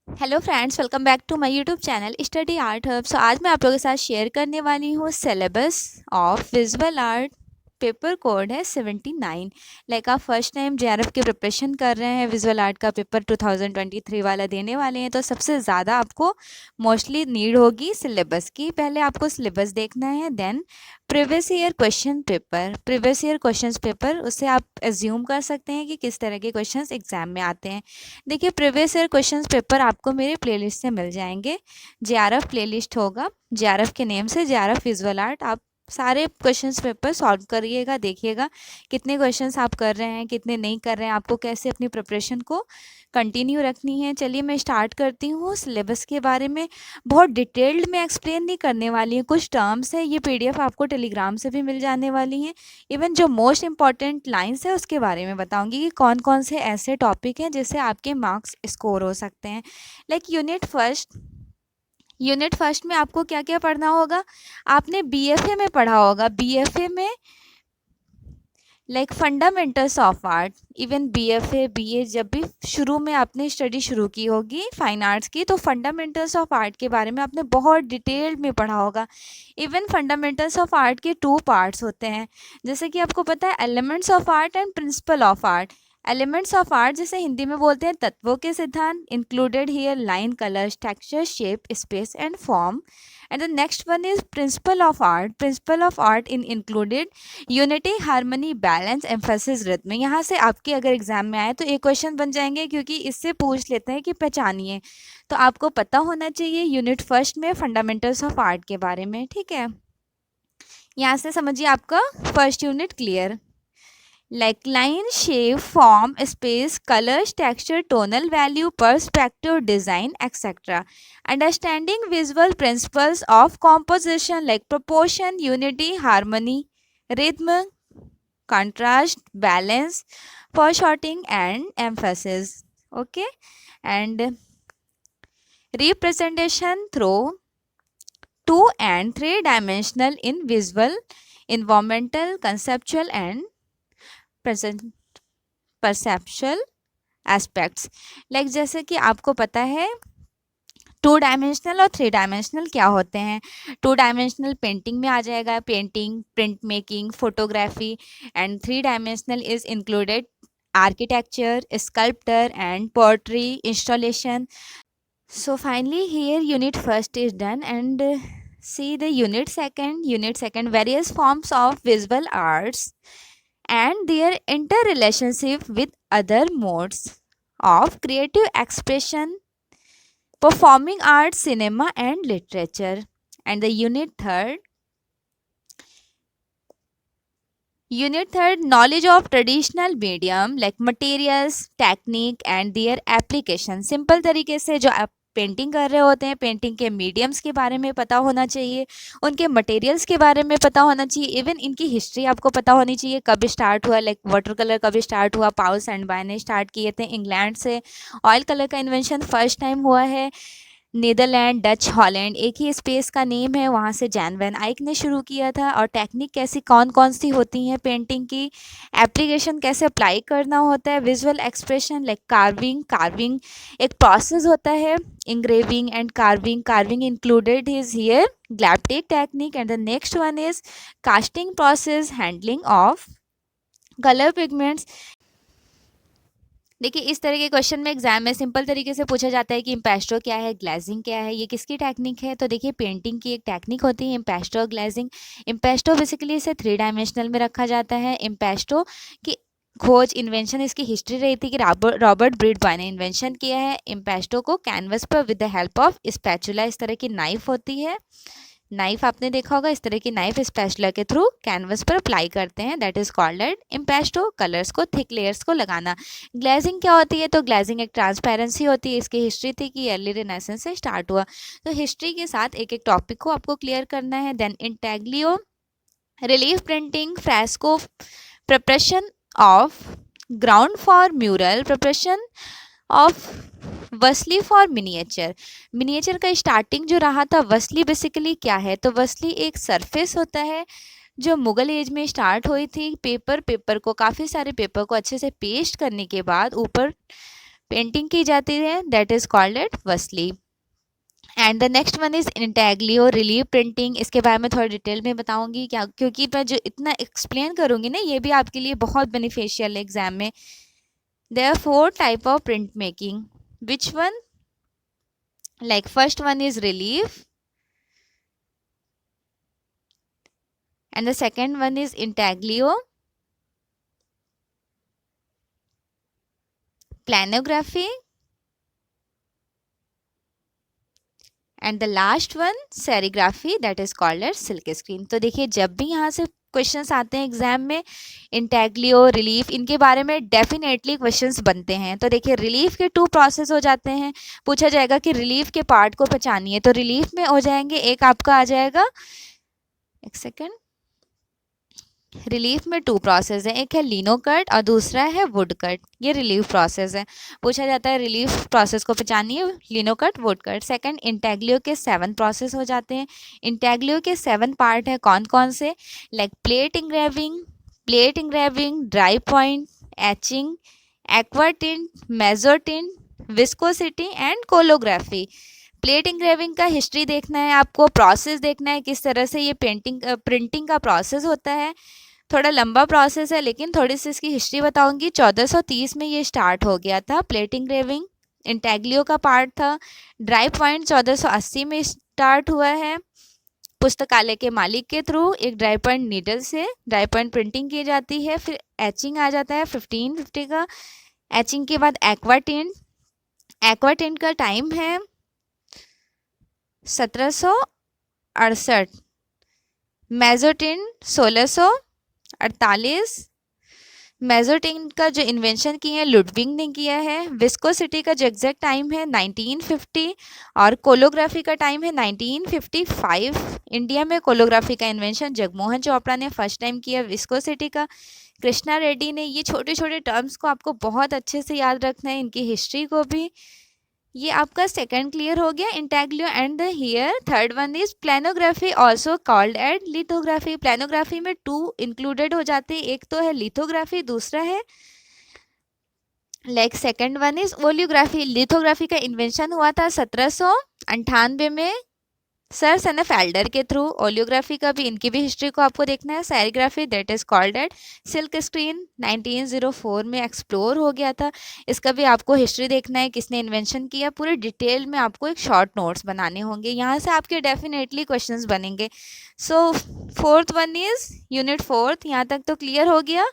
Hello friends, welcome back to my YouTube channel study art hub. So आज मैं आप लोगों के साथ शेयर करने वाली हूँ syllabus of visual art. Paper code है 79। लाइक आप फर्स्ट टाइम जेआरएफ की प्रिपरेशन कर रहे हैं, विजुअल आर्ट का पेपर 2023 वाला देने वाले हैं, तो सबसे ज़्यादा आपको मोस्टली नीड होगी सिलेबस की। पहले आपको सिलेबस देखना है, then previous year question paper. Previous year question paper उससे आप एज्यूम कर सकते हैं कि किस तरह के क्वेश्चंस एग्जाम में आते हैं। देखिए, प्रीवियस ईयर क्वेश्चंस पेपर आपको मेरे प्लेलिस्ट से मिल जाएंगे। जेआरएफ प्लेलिस्ट होगा, जेआरएफ के नेम से जेआरएफ विजुअल आर्ट। आप सारे क्वेश्चंस पेपर सॉल्व करिएगा, देखिएगा कितने क्वेश्चंस आप कर रहे हैं, कितने नहीं कर रहे हैं, आपको कैसे अपनी प्रिपरेशन को कंटिन्यू रखनी है। चलिए मैं स्टार्ट करती हूँ। सिलेबस के बारे में बहुत डिटेल्ड में एक्सप्लेन नहीं करने वाली हूँ, कुछ टर्म्स है, ये पीडीएफ आपको टेलीग्राम से भी मिल जाने वाली हैं। इवन जो मोस्ट इंपॉर्टेंट लाइंस है उसके बारे में बताऊंगी कि कौन कौन से ऐसे टॉपिक हैं जिससे आपके मार्क्स स्कोर हो सकते हैं। लाइक यूनिट फर्स्ट में आपको क्या क्या पढ़ना होगा। आपने बीएफए में पढ़ा होगा, बीएफए में like fundamentals of art. Even BFA BA जब भी शुरू में आपने स्टडी शुरू की होगी फाइन आर्ट्स की, तो फंडामेंटल्स ऑफ आर्ट के बारे में आपने बहुत डिटेल में पढ़ा होगा। इवन फंडामेंटल्स ऑफ आर्ट के 2 पार्ट्स होते हैं, जैसे कि आपको पता है elements of art and principal of art. Elements of art जैसे हिंदी में बोलते हैं तत्वों के सिद्धांत, included here line, colours, texture, shape, space and form. And the next one is principal of art. Principal of art in included unity, harmony, balance, emphasis, rhythm. यहाँ से आपके अगर एग्जाम में आए तो एक क्वेश्चन बन जाएंगे, क्योंकि इससे पूछ लेते हैं कि पहचानिए। तो आपको पता होना चाहिए यूनिट फर्स्ट में फंडामेंटल्स ऑफ आर्ट के बारे में, ठीक है। यहाँ से समझिए आपका first unit clear. Like line, shape, form, space, colours, texture, tonal value, perspective, design etcetera. Understanding visual principles of composition like proportion, unity, harmony, rhythm, contrast, balance, foreshortening and emphasis. Okay, and representation through 2 and 3 dimensional in visual, environmental, conceptual and present perceptual aspects. Like जैसे कि आपको पता है 2 dimensional और 3 dimensional क्या होते हैं। 2 dimensional painting में आ जाएगा, painting, print making, photography. And 3 dimensional is included architecture, sculptor and poetry installation. So finally here unit first is done, and see the unit second various forms of visual arts and their interrelationship with other modes of creative expression, performing arts, cinema and literature. And the unit third knowledge of traditional medium like materials, technique and their application. Simple तरीके से जो आप painting कर रहे होते हैं, painting के mediums के बारे में पता होना चाहिए, उनके मटेरियल्स के बारे में पता होना चाहिए, इवन इनकी हिस्ट्री आपको पता होनी चाहिए, कब स्टार्ट हुआ, लाइक वाटर कलर कब स्टार्ट हुआ, पाउल एंड ने स्टार्ट किए थे इंग्लैंड से। ऑयल कलर का इन्वेंशन फर्स्ट टाइम हुआ है नीदरलैंड, डच, हॉलैंड, एक ही स्पेस का नेम है, वहाँ से जैन वैन आइक ने शुरू किया था। और टेक्निक कैसी कौन कौन सी होती हैं पेंटिंग की, एप्लीकेशन कैसे अप्लाई करना होता है, विजुअल एक्सप्रेशन लाइक कार्विंग एक प्रोसेस होता है, engraving and carving included is here glyptic technique. And the next one is casting process, handling of colour pigments. देखिए, इस तरह के क्वेश्चन में एग्जाम में सिंपल तरीके से पूछा जाता है कि इम्पेस्टो क्या है, ग्लेजिंग क्या है, ये किसकी टेक्निक है। तो देखिए, पेंटिंग की एक टेक्निक होती है इम्पेस्टो और ग्लेजिंग। इम्पेस्टो बेसिकली इसे 3 डायमेंशनल में रखा जाता है। इम्पेस्टो की खोज, इन्वेंशन, इसकी हिस्ट्री रही थी कि रॉबर्ट ब्रिडबॉय ने इन्वेंशन किया है। इम्पेस्टो को कैनवस पर with the help of spatula, इस तरह की नाइफ होती है, नाइफ आपने देखा होगा, इस तरह की नाइफ स्पैचुला के थ्रू कैनवस पर अप्लाई करते हैं, that is called eight impasto. Colours को, थिक लेयर्स को लगाना। ग्लेजिंग क्या होती है, तो ग्लेजिंग एक ट्रांसपेरेंसी होती है, इसकी हिस्ट्री थी कि अर्ली रेनेसेंस से स्टार्ट हुआ। तो हिस्ट्री के साथ एक एक टॉपिक को आपको क्लियर करना है। Then intaglio, relief printing, fresco, preparation of ground for mural, preparation of wasli for miniature. Miniature का स्टार्टिंग जो रहा था, वसली बेसिकली क्या है, तो वसली एक सरफेस होता है जो मुगल एज में स्टार्ट हुई थी। पेपर को, काफ़ी सारे पेपर को अच्छे से पेस्ट करने के बाद ऊपर पेंटिंग की जाती है, that is called at wasli. And the next one is intaglio relief printing. इसके बारे में थोड़ा डिटेल में बताऊंगी क्या, क्योंकि मैं जो इतना एक्सप्लेन करूंगी ना, ये भी आपके लिए बहुत बेनिफिशियल है एग्जाम में। There are 4 type of print making. Which one? Like first one is relief, and the second one is intaglio, planography, and the last one serigraphy, that is called as silk screen। तो देखिए, जब भी यहाँ से questions आते हैं exam में, intaglio, relief, इनके बारे में डेफिनेटली क्वेश्चंस बनते हैं। तो देखिए, रिलीफ के 2 प्रोसेस हो जाते हैं। पूछा जाएगा कि रिलीफ के पार्ट को पहचानिए, तो रिलीफ में हो जाएंगे, एक आपका आ जाएगा, एक सेकेंड, रिलीफ में 2 प्रोसेस है, एक है लिनो कट और दूसरा है वुड कट। ये रिलीफ प्रोसेस है। पूछा जाता है रिलीफ प्रोसेस को पहचानिए, lino cut, wood cut. Second, intaglio के 7 प्रोसेस हो जाते हैं। इंटैग्लियो के 7 पार्ट है, कौन कौन से? Like plate engraving, dry point, etching, aquatint, mezzotint, viscosity and collagraphy. Plate engraving का हिस्ट्री देखना है आपको, प्रोसेस देखना है किस तरह से ये प्रिंटिंग का प्रोसेस होता है। थोड़ा लंबा प्रोसेस है, लेकिन थोड़ी सी इसकी हिस्ट्री बताऊंगी। 1430 में ये स्टार्ट हो गया था प्लेट इंग्रेविंग, इंटैग्लियो का पार्ट था। ड्राई पॉइंट 1480 में स्टार्ट हुआ है, पुस्तकालय के मालिक के थ्रू एक ड्राई पॉइंट नीडल से ड्राई पॉइंट प्रिंटिंग की जाती है। फिर एचिंग आ जाता है 1550 का। एचिंग के बाद एक्वाटिंट का टाइम है 1768। मेजोटिन 1648। मेजोटिन का जो इन्वेंशन किया है लुडविग ने किया है। विस्कोसिटी का जो एग्जैक्ट टाइम है 1950 और कोलोग्राफी का टाइम है 1955। इंडिया में कोलोग्राफी का इन्वेंशन जगमोहन चोपड़ा ने फर्स्ट टाइम किया, विस्कोसिटी का कृष्णा रेड्डी ने। ये छोटे छोटे टर्म्स को आपको बहुत अच्छे से याद रखना है, इनकी हिस्ट्री को भी। ये आपका सेकंड क्लियर हो गया, intaglio. And the here third one is planography, also called eight lithography. Planography में 2 इंक्लूडेड हो जाते हैं, एक तो है लिथोग्राफी, दूसरा है like second one is oleography. Lithography का इन्वेंशन हुआ था 1798 में सर सनफ एल्डर के थ्रू। ओलियोग्राफी का भी, इनकी भी हिस्ट्री को आपको देखना है। Serigraphy that is called at silk screen 1904 में एक्सप्लोर हो गया था। इसका भी आपको हिस्ट्री देखना है, किसने इन्वेंशन किया, पूरे डिटेल में आपको एक शॉर्ट नोट्स बनाने होंगे, यहाँ से आपके डेफिनेटली क्वेश्चंस बनेंगे। सो फोर्थ वन इज यूनिट 4, यहाँ तक तो क्लियर हो गया।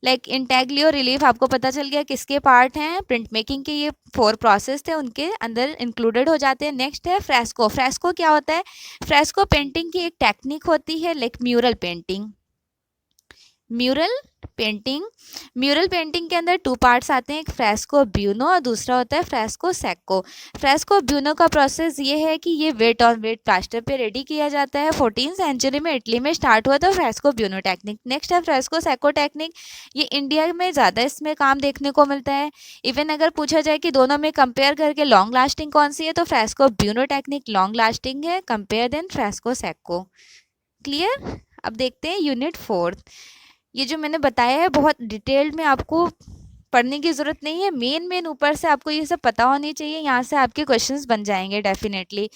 लाइक इंटैग्लियो, रिलीफ आपको पता चल गया किसके पार्ट हैं। प्रिंट मेकिंग के ये 4 प्रोसेस थे, उनके अंदर इंक्लूडेड हो जाते हैं। नेक्स्ट है फ्रेस्को। फ्रेस्को क्या होता है? फ्रेस्को पेंटिंग की एक टेक्निक होती है, like mural painting. Mural painting के अंदर 2 पार्ट्स आते हैं, एक फ्रेस्को ब्यूनो और दूसरा होता है फ्रेस्को सेक्को। फ्रेस्को ब्यूनो का प्रोसेस ये है कि ये वेट ऑन वेट प्लास्टर पे रेडी किया जाता है। 14th सेंचुरी में इटली में स्टार्ट हुआ था फ्रेस्को ब्यूनो टेक्निक। नेक्स्ट है फ्रेस्को सेक्को टेक्निक, ये इंडिया में ज़्यादा इसमें काम देखने को मिलता है। इवन अगर पूछा जाए कि दोनों में कंपेयर करके लॉन्ग लास्टिंग कौन सी है, तो fresco buono technique long lasting है कंपेयर देन फ्रेस्को सेक्को। क्लियर? अब देखते हैं यूनिट 4। ये जो मैंने बताया है बहुत डिटेल्ड में, आपको पढ़ने की ज़रूरत नहीं है, मेन ऊपर से आपको ये सब पता होनी चाहिए, यहाँ से आपके क्वेश्चंस बन जाएंगे definitely.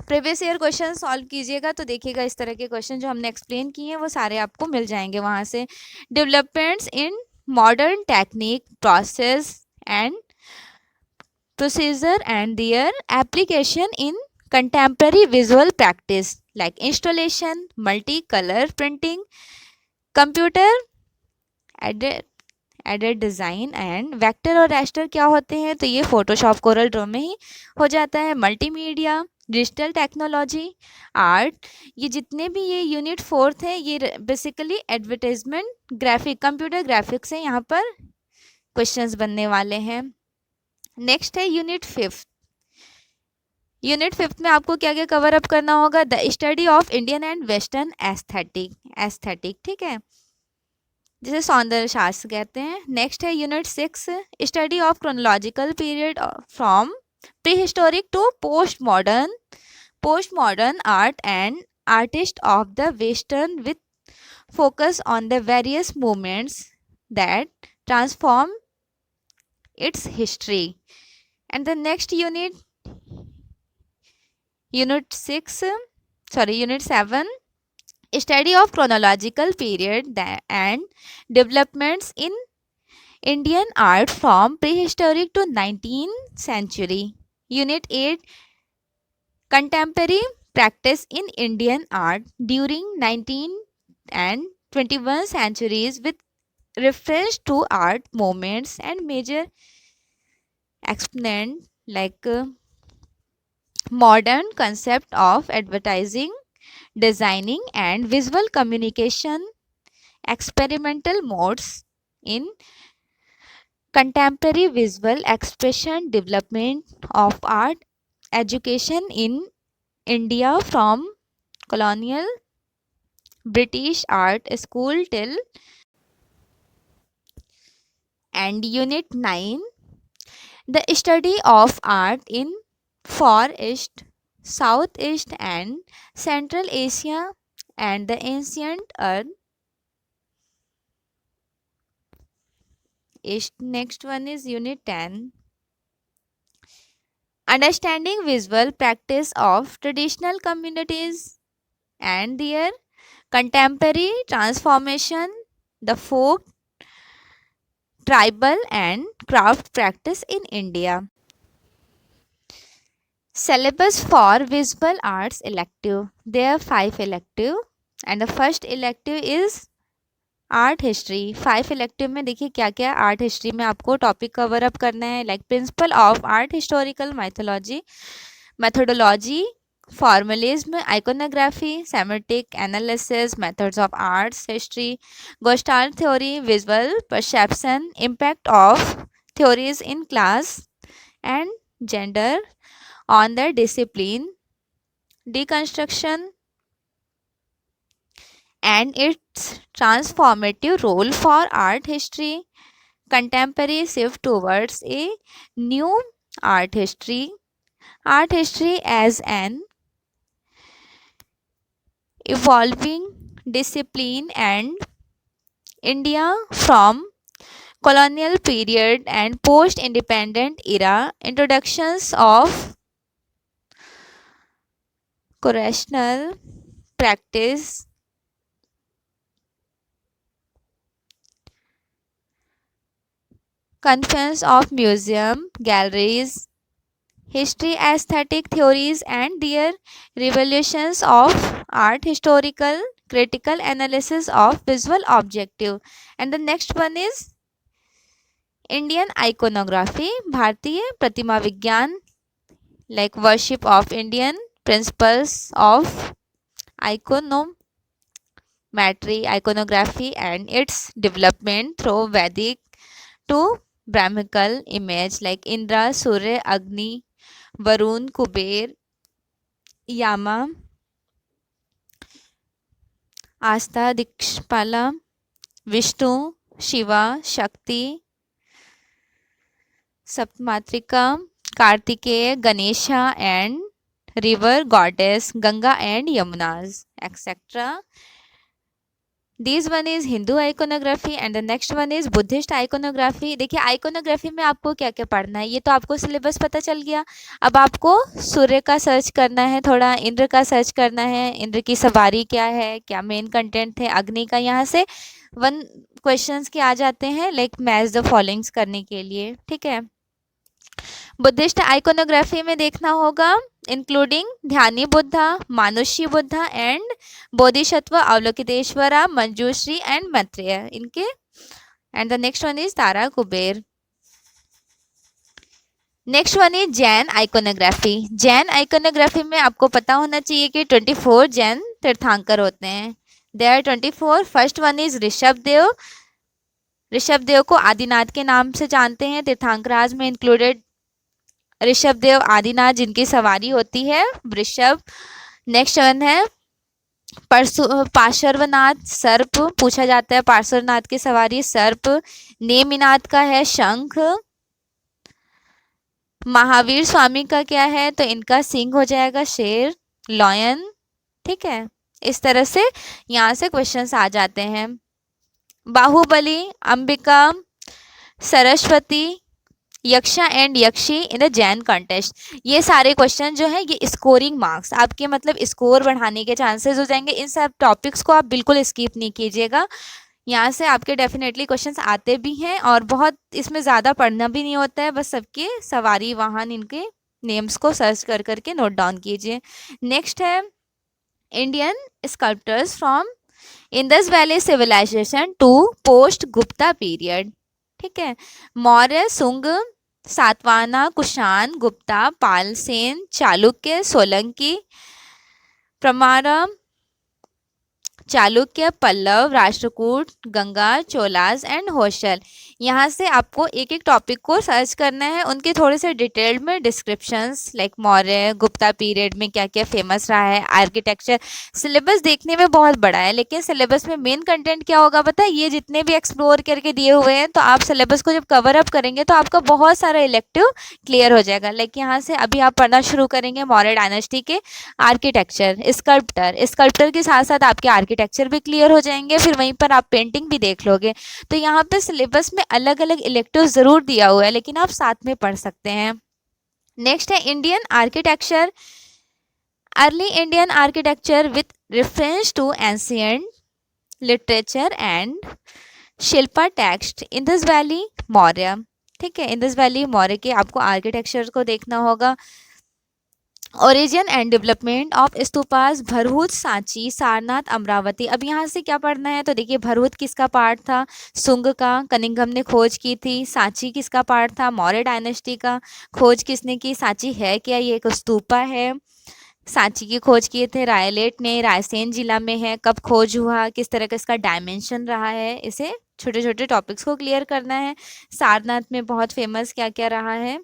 Previous year question solve कीजिएगा तो देखिएगा इस तरह के क्वेश्चन जो हमने एक्सप्लेन किए हैं वो सारे आपको मिल जाएंगे वहाँ से। Developments in modern technique, process and procedure and their application in contemporary visual practice like installation, multi colour printing, computer aided design and vector और रास्टर क्या होते हैं, तो ये फोटोशॉप, कोरल ड्रॉ में ही हो जाता है। मल्टीमीडिया, डिजिटल टेक्नोलॉजी, आर्ट, ये जितने भी ये यूनिट 4 है ये basically advertisement, graphic, computer graphics से यहाँ पर क्वेश्चंस बनने वाले हैं। नेक्स्ट है यूनिट 5। यूनिट 5 में आपको क्या क्या कवर अप करना होगा? The study of Indian and western aesthetic, ठीक है। जिसे सौंदर्य शास्त्र कहते हैं। नेक्स्ट है unit 6, study of chronological period from prehistoric to post modern art and artist of the western with focus on the various movements that transform its history. And the next unit 7, study of chronological period and developments in Indian art from prehistoric to 19th century. Unit 8, contemporary practice in Indian art during 19th and 21st centuries with reference to art movements and major exponent like modern concept of advertising, designing and visual communication, experimental modes in contemporary visual expression, development of art education in India from colonial British art school till. And unit 9, the study of art in Far East, Southeast and Central Asia and the ancient earth. Next one is unit 10, understanding visual practice of traditional communities and their contemporary transformation, the folk, tribal and craft practice in India. Syllabus for visual arts elective. There are 5 elective and the first elective is art history. 5 elective में देखिए क्या क्या art history में आपको topic cover up करना है, like principle of art historical methodology, formalism, iconography, semiotic analysis, methods of arts history, gestalt theory, visual perception, impact of theories in class and gender on the discipline, deconstruction and its transformative role for art history, contemporary shift towards a new art history as an evolving discipline, and India from colonial period and post independent era, introductions of curatorial practice, conference of museum, galleries, history, aesthetic theories and their revolutions of art, historical, critical analysis of visual objective. And the next one is Indian iconography, भारतीय प्रतिमा विज्ञान, like worship of Indian, principles of iconography and its development through Vedic to Brahmical image like Indra, Surya, Agni, Varun, Kuber, Yama, Asta, Dikshpala, Vishnu, Shiva, Shakti, Sapmatrika, Kartikeya, Ganesha and river goddess Ganga and Yamunas, etc. This one is Hindu iconography and the next one is Buddhist iconography. देखिए iconography में आपको क्या क्या पढ़ना है, ये तो आपको सिलेबस पता चल गया। अब आपको सूर्य का सर्च करना है, थोड़ा इंद्र का सर्च करना है, इंद्र की सवारी क्या है, क्या मेन कंटेंट है, अग्नि का। यहाँ से 1 क्वेश्चंस के आ जाते हैं, लाइक मैच द फॉलोइंग्स करने के लिए, ठीक है। बुद्धिस्ट आइकोनोग्राफी में देखना होगा including Dhyani Buddha, Manushi Buddha and Bodhisattva Avalokiteshvara, Manjushri and Maitreya इनके। And the next one is Tara Kuber. Next one is Jain iconography. Jain iconography में आपको पता होना चाहिए कि 24 जैन तीर्थंकर होते हैं। They are 24। First one is Rishabh Dev. Rishabh Dev को आदिनाथ के नाम से जानते हैं। तीर्थंकराज में इंक्लूडेड ऋषभ देव, आदिनाथ जिनकी सवारी होती है वृषभ। नेक्स्ट वन है पार्श्वनाथ सर्प पूछा जाता है, पार्श्वनाथ की सवारी सर्प। नेमिनाथ का है शंख। महावीर स्वामी का क्या है, तो इनका सिंह हो जाएगा शेर, लॉयन। ठीक है, इस तरह से यहाँ से क्वेश्चंस आ जाते हैं। Bahubali, Ambika, Saraswati, Yaksha and Yakshi in the Jain contest. ये सारे क्वेश्चन जो है ये स्कोरिंग मार्क्स आपके मतलब स्कोर बढ़ाने के चांसेस हो जाएंगे। इन सब टॉपिक्स को आप बिल्कुल स्किप नहीं कीजिएगा, यहाँ से आपके डेफिनेटली क्वेश्चंस आते भी हैं और बहुत इसमें ज़्यादा पढ़ना भी नहीं होता है, बस सबके सवारी वाहन इनके नेम्स को सर्च कर करके नोट डाउन कीजिए। नेक्स्ट है Indian sculptors from Indus valley civilisation to post Gupta period. ठीक है, मौर्य, सुंग, सातवाहना, कुषाण, गुप्ता, पाल, सेन, चालुक्य, सोलंकी, परमारा, चालुक्य, पल्लव, राष्ट्रकूट, गंगा, चोलास एंड होयसल। यहाँ से आपको एक एक टॉपिक को सर्च करना है, उनके थोड़े से डिटेल्ड में descriptions like Maurya Gupta period में क्या क्या फेमस रहा है, आर्किटेक्चर। सिलेबस देखने में बहुत बड़ा है लेकिन सिलेबस में मेन कंटेंट क्या होगा पता है, ये जितने भी एक्सप्लोर करके दिए हुए हैं, तो आप सिलेबस को जब कवर अप करेंगे तो आपका बहुत सारा इलेक्टिव क्लियर हो जाएगा। लाइक यहाँ से अभी आप पढ़ना शुरू करेंगे मौर्य डायनेस्टी के आर्किटेक्चर, स्कल्प्टर के साथ साथ आपके आर्किटेक्चर भी क्लियर हो जाएंगे, फिर वहीं पर आप पेंटिंग भी देख लोगे। तो यहाँ पे सिलेबस में अलग अलग इलेक्टिव ज़रूर दिया हुआ है लेकिन आप साथ में पढ़ सकते हैं। नेक्स्ट है Indian architecture, early Indian architecture with reference to ancient literature and Shilpa text, Indus valley Maurya. ठीक है, इंडस वैली मौर्य के आपको आर्किटेक्चर को देखना होगा। Origin and development of stupas, Bharhut, Sanchi, Sarnath, Amravati. अब यहाँ से क्या पढ़ना है, तो देखिए भरहुत किसका पार्ट था, सुंग का, कनिंघम ने खोज की थी। सांची किसका पार्ट था, मौर्य डायनेस्टी का। खोज किसने की, सांची है क्या, ये एक स्तूपा है। सांची की खोज किए थे रायलेट ने, रायसेन जिला में है। कब खोज हुआ, किस तरह का इसका डायमेंशन रहा है, इसे छोटे छोटे टॉपिक्स को क्लियर करना है। सारनाथ में बहुत फेमस क्या क्या रहा है।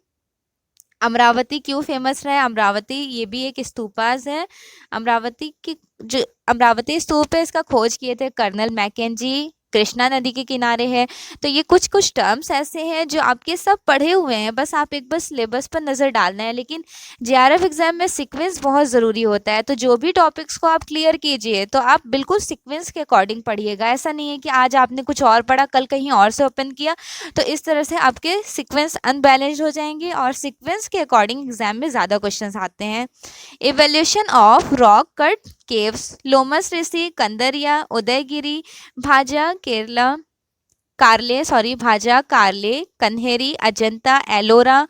अमरावती क्यों फेमस रहा है, अमरावती ये भी एक स्तूपास है। अमरावती की जो अमरावती स्तूप है इसका खोज किए थे कर्नल मैकेंजी, कृष्णा नदी के किनारे है। तो ये कुछ कुछ टर्म्स ऐसे हैं जो आपके सब पढ़े हुए हैं, बस आप एक बार सिलेबस पर नज़र डालना है। लेकिन जेआरएफ एग्जाम में सीक्वेंस बहुत ज़रूरी होता है, तो जो भी टॉपिक्स को आप क्लियर कीजिए तो आप बिल्कुल सीक्वेंस के अकॉर्डिंग पढ़िएगा। ऐसा नहीं है कि आज आपने कुछ और पढ़ा कल कहीं और से ओपन किया, तो इस तरह से आपके सीक्वेंस अनबैलेंस्ड हो जाएंगे और सीक्वेंस के अकॉर्डिंग एग्जाम में ज़्यादा क्वेश्चंस आते हैं। Evolution of rock cut caves, Lomas Rishi, Kandariya, Udayagiri, Bhaja Kerala, Bhaja, Karle, Kanheri, Ajanta, Ellora,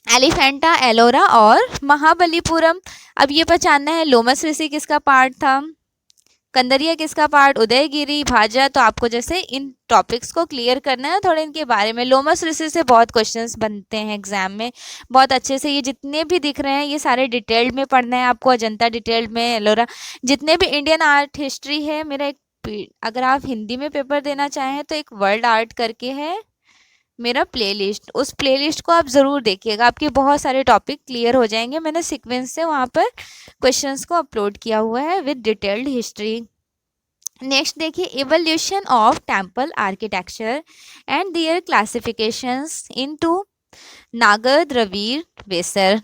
Elephanta, Ellora और महाबलीपुरम। अब ये पहचानना है लोमस ऋषि किसका पार्ट था, कंदरिया किसका पार्ट, उदयगिरी, भाजा। तो आपको जैसे इन टॉपिक्स को क्लियर करना है थोड़े इनके बारे में। लोमस ऋषि से बहुत क्वेश्चंस बनते हैं एग्जाम में बहुत अच्छे से। ये जितने भी दिख रहे हैं ये सारे डिटेल्ड में पढ़ना है आपको, अजंता डिटेल्ड में, एलोरा, जितने भी इंडियन आर्ट हिस्ट्री है। मेरा एक अगर आप हिंदी में पेपर देना चाहें तो एक वर्ल्ड आर्ट करके है मेरा प्लेलिस्ट, उस प्लेलिस्ट को आप ज़रूर देखिएगा, आपके बहुत सारे टॉपिक क्लियर हो जाएंगे। मैंने सीक्वेंस से वहाँ पर क्वेश्चंस को अपलोड किया हुआ है विद डिटेल्ड हिस्ट्री। नेक्स्ट देखिए evolution of temple architecture and their classifications into Nagara, Dravida, Vesara,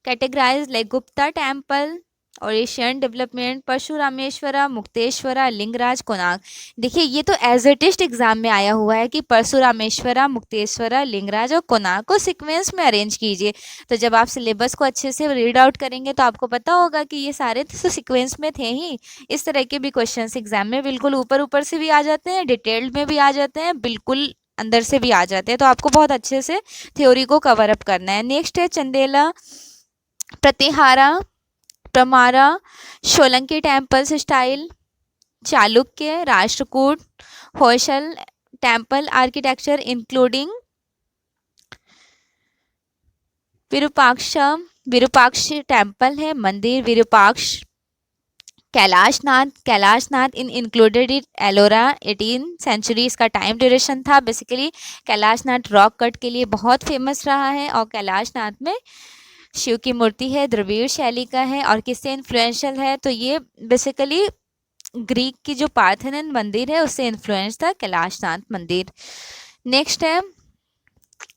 categorize like Gupta temple और एशियन डेवलपमेंट, परशुरामेश्वरा, मुक्तेश्वरा, लिंगराज, कोणार्क। देखिए ये तो एज ए टेस्ट एग्जाम में आया हुआ है कि परशुरामेश्वरा, मुक्तेश्वरा, लिंगराज और कोणार्क को सीक्वेंस में अरेंज कीजिए। तो जब आप सिलेबस को अच्छे से रीड आउट करेंगे तो आपको पता होगा कि ये सारे तो सीक्वेंस में थे ही। इस तरह के भी क्वेश्चन एग्जाम में बिल्कुल ऊपर ऊपर से भी आ जाते हैं, डिटेल्ड में भी आ जाते हैं, बिल्कुल अंदर से भी आ जाते हैं। तो आपको बहुत अच्छे से थ्योरी को कवर अप करना है। नेक्स्ट है Chandela, Pratihara, Paramara, Solanki temples style, Chalukya, Rashtrakuta, Hoysala temple architecture including Virupaksha temple है, मंदिर Virupaksha, Kailashnath in included it Ellora 18 century इसका टाइम ड्यूरेशन था। बेसिकली कैलाशनाथ रॉक कट के लिए बहुत फेमस रहा है और कैलाशनाथ में शिव की मूर्ति है, द्रविड़ शैली का है और किससे इन्फ्लुएंशियल है, तो ये बेसिकली ग्रीक की जो पार्थेनन मंदिर है उससे इन्फ्लुएंस था, कैलाशनाथ मंदिर। नेक्स्ट है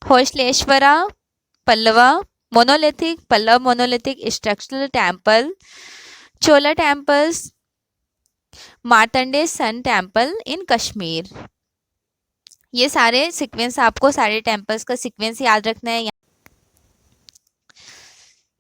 Hoysaleshwara Pallava monolithic, Pallava monolithic structural temple, Chola temples, Martand sun temple in Kashmir. ये सारे सीक्वेंस, आपको सारे टेम्पल्स का सीक्वेंस याद रखना है।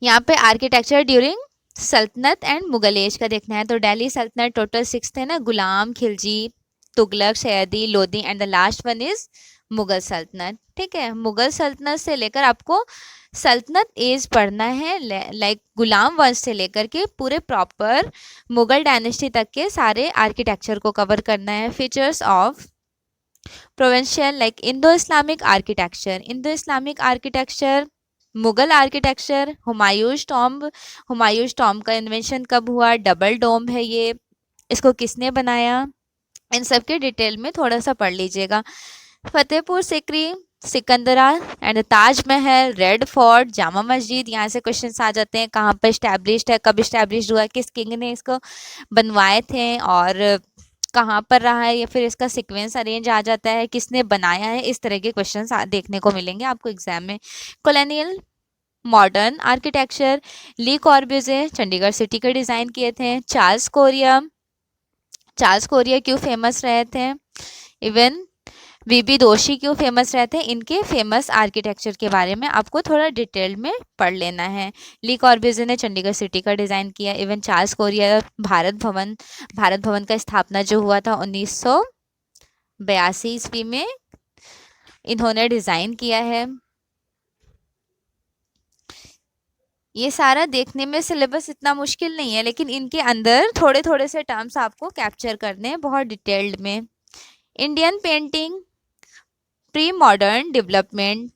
यहाँ पे आर्किटेक्चर ड्यूरिंग सल्तनत एंड मुगल एज का देखना है। तो दिल्ली सल्तनत टोटल 6 थे ना, Ghulam, Khilji, Tughlaq, Sayyid, Lodi and the last one is Mughal Sultanat. ठीक है, मुगल सल्तनत से लेकर आपको सल्तनत एज पढ़ना है, लाइक गुलाम वंश से लेकर के पूरे प्रॉपर मुगल डायनेस्टी तक के सारे आर्किटेक्चर को कवर करना है। Features of provincial like Indo Islamic architecture, Indo Islamic architecture, Mughal architecture, Humayun tomb का इन्वेंशन कब हुआ, डबल डोम है ये, इसको किसने बनाया, इन सब के डिटेल में थोड़ा सा पढ़ लीजिएगा। Fatehpur Sikri, Sikandra and Taj Mahal, red fort, Jama Masjid, यहाँ से क्वेश्चंस आ जाते हैं। कहाँ पर इस्टेब्लिश्ड है, कब इस्टेब्लिश्ड हुआ, किस किंग ने इसको बनवाए थे और कहाँ पर रहा है, या फिर इसका सीक्वेंस अरेंज आ जाता है, किसने बनाया है। इस तरह के क्वेश्चंस देखने को मिलेंगे आपको एग्जाम में। कॉलोनियल मॉडर्न आर्किटेक्चर, ली कॉर्ब्यूजे चंडीगढ़ सिटी के डिज़ाइन किए थे। चार्ल्स कोरिया क्यों फेमस रहे थे, इवन वीबी दोषी क्यों फेमस रहे थे, इनके फेमस आर्किटेक्चर के बारे में आपको थोड़ा डिटेल में पढ़ लेना है। ली कॉर्ब्यूजे ने चंडीगढ़ सिटी का डिज़ाइन किया। Even Charles Korea Bharat Bhavan का स्थापना जो हुआ था 1982 ईस्वी में, इन्होंने डिज़ाइन किया है। ये सारा देखने में सिलेबस इतना मुश्किल नहीं है, लेकिन इनके अंदर थोड़े थोड़े से टर्म्स आपको कैप्चर करने हैं बहुत डिटेल्ड में। Indian painting, pre modern development,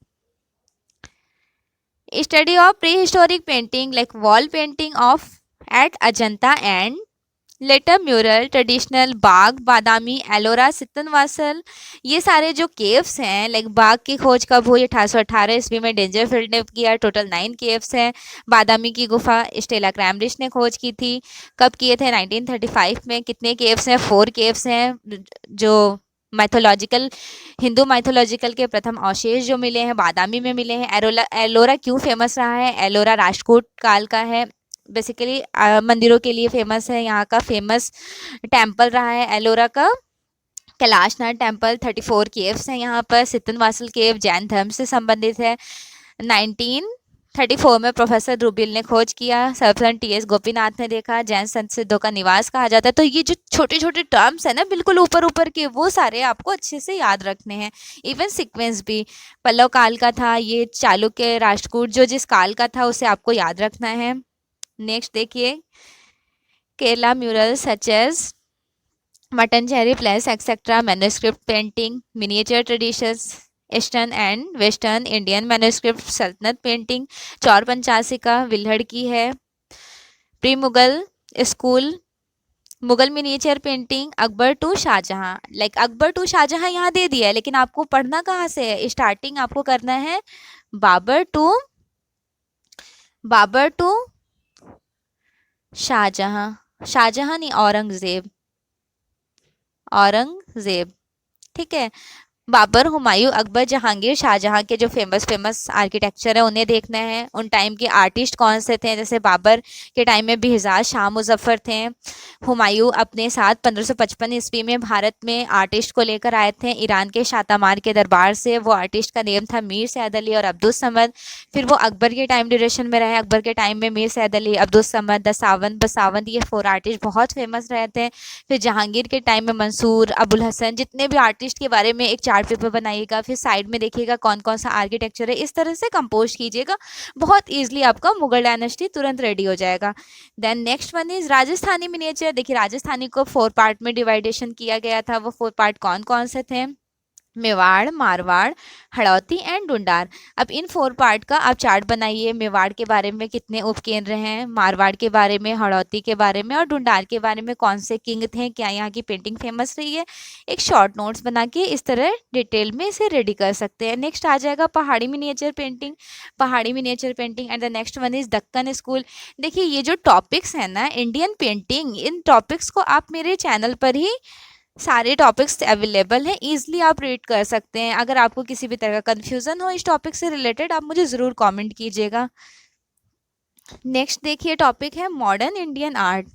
study of pre historic painting like wall painting of at Ajanta and later mural, traditional Bagh, Badami, Ellora, Sittanavasal. ये सारे जो केव्स हैं, लाइक बाग की खोज कब हुई, 1818 ईस्वी में डेंजरफील्ड ने किया। टोटल 9 केव्स हैं। बादामी की गुफा स्टेला क्रैमरिश ने खोज की थी। कब किए थे, 1935 में। कितने केव्स हैं, 4 केव्स हैं, जो हिंदू माइथोलॉजिकल के प्रथम अवशेष जो मिले हैं बादामी में मिले हैं। एलोरा क्यों फेमस रहा है, एलोरा राजपूत काल का है, बेसिकली मंदिरों के लिए फेमस है। यहाँ का फेमस टेम्पल रहा है एलोरा का कैलाशनाथ टेम्पल। 34 केव्स हैं यहाँ पर। सितनवासल केव जैन धर्म से संबंधित है। 1934 में प्रोफेसर ध्रुबिल ने खोज किया। सर्वप्रथम टीएस गोपीनाथ ने देखा। जैन संत सिद्धों का निवास कहा जाता है। तो ये जो छोटे छोटे टर्म्स है ना, बिल्कुल ऊपर ऊपर के, वो सारे आपको अच्छे से याद रखने हैं। इवन सीक्वेंस भी पल्लव काल का था, ये चालुक्य राष्ट्रकूट जो जिस काल का था उसे आपको याद रखना है। नेक्स्ट देखिए, Kerala mural such as Mattancherry palace etcetera, manuscript painting, miniature traditions, eastern and western Indian manuscript, Sultanat painting, Chaur Panchasi का विल्हड़ की है। Pre Mughal school, Mughal miniature painting, Akbar to Shahjahan. Like Akbar to Shahjahan यहाँ दे दिया है, लेकिन आपको पढ़ना कहाँ से है, स्टार्टिंग आपको करना है बाबर टू शाहजहां नहीं, औरंगजेब। ठीक है, बाबर, हुमायूं, अकबर, जहांगीर, शाहजहां के जो फेमस आर्किटेक्चर है उन्हें देखना है। उन टाइम के आर्टिस्ट कौन से थे, जैसे बाबर के टाइम में बेहजाद शाह मुजफ्फर थे। हुमायूं अपने साथ 1555 ईस्वी में भारत में आर्टिस्ट को लेकर आए थे ईरान के शातामार के दरबार से। वो आर्टिस्ट का नेम था मीर सैद अली और अब्दुल समद। फिर वो अकबर के टाइम ड्यूरेशन में रहे। अकबर के टाइम में मीर सैद अली, अब्दुल समद, बसावंद, ये 4 आर्टिस्ट बहुत फेमस रहे थे। फिर जहांगीर के टाइम में मंसूर, अबुल हसन, जितने भी आर्टिस्ट के बारे में एक चार्ट पेपर बनाइएगा। फिर साइड में देखिएगा कौन कौन सा आर्किटेक्चर है, इस तरह से कंपोज कीजिएगा। बहुत ईजिली आपका मुगल डायनेस्टी तुरंत रेडी हो जाएगा। Then next one is Rajasthani miniature. देखिए, राजस्थानी को 4 पार्ट में डिवाइडेशन किया गया था। वो 4 पार्ट कौन कौन से थे, मेवाड़, मारवाड़, हड़ौती एंड ढूंढार। अब इन 4 पार्ट का आप चार्ट बनाइए। मेवाड़ के बारे में कितने उपकेंद्र हैं, मारवाड़ के बारे में, हड़ौती के बारे में और ढूंढार के बारे में कौन से किंग थे, क्या यहाँ की पेंटिंग फेमस रही है। एक शॉर्ट नोट्स बना के इस तरह डिटेल में इसे रेडी कर सकते हैं। नेक्स्ट आ जाएगा पहाड़ी मिनिएचर पेंटिंग। पहाड़ी miniature painting and the next one is Deccan school. देखिए ये जो टॉपिक्स हैं ना इंडियन पेंटिंग, इन टॉपिक्स को आप मेरे चैनल पर ही सारे टॉपिक्स अवेलेबल हैं, ईजिली आप रीड कर सकते हैं। अगर आपको किसी भी तरह का कन्फ्यूज़न हो इस टॉपिक से रिलेटेड आप मुझे ज़रूर कमेंट कीजिएगा। नेक्स्ट देखिए टॉपिक है modern Indian art.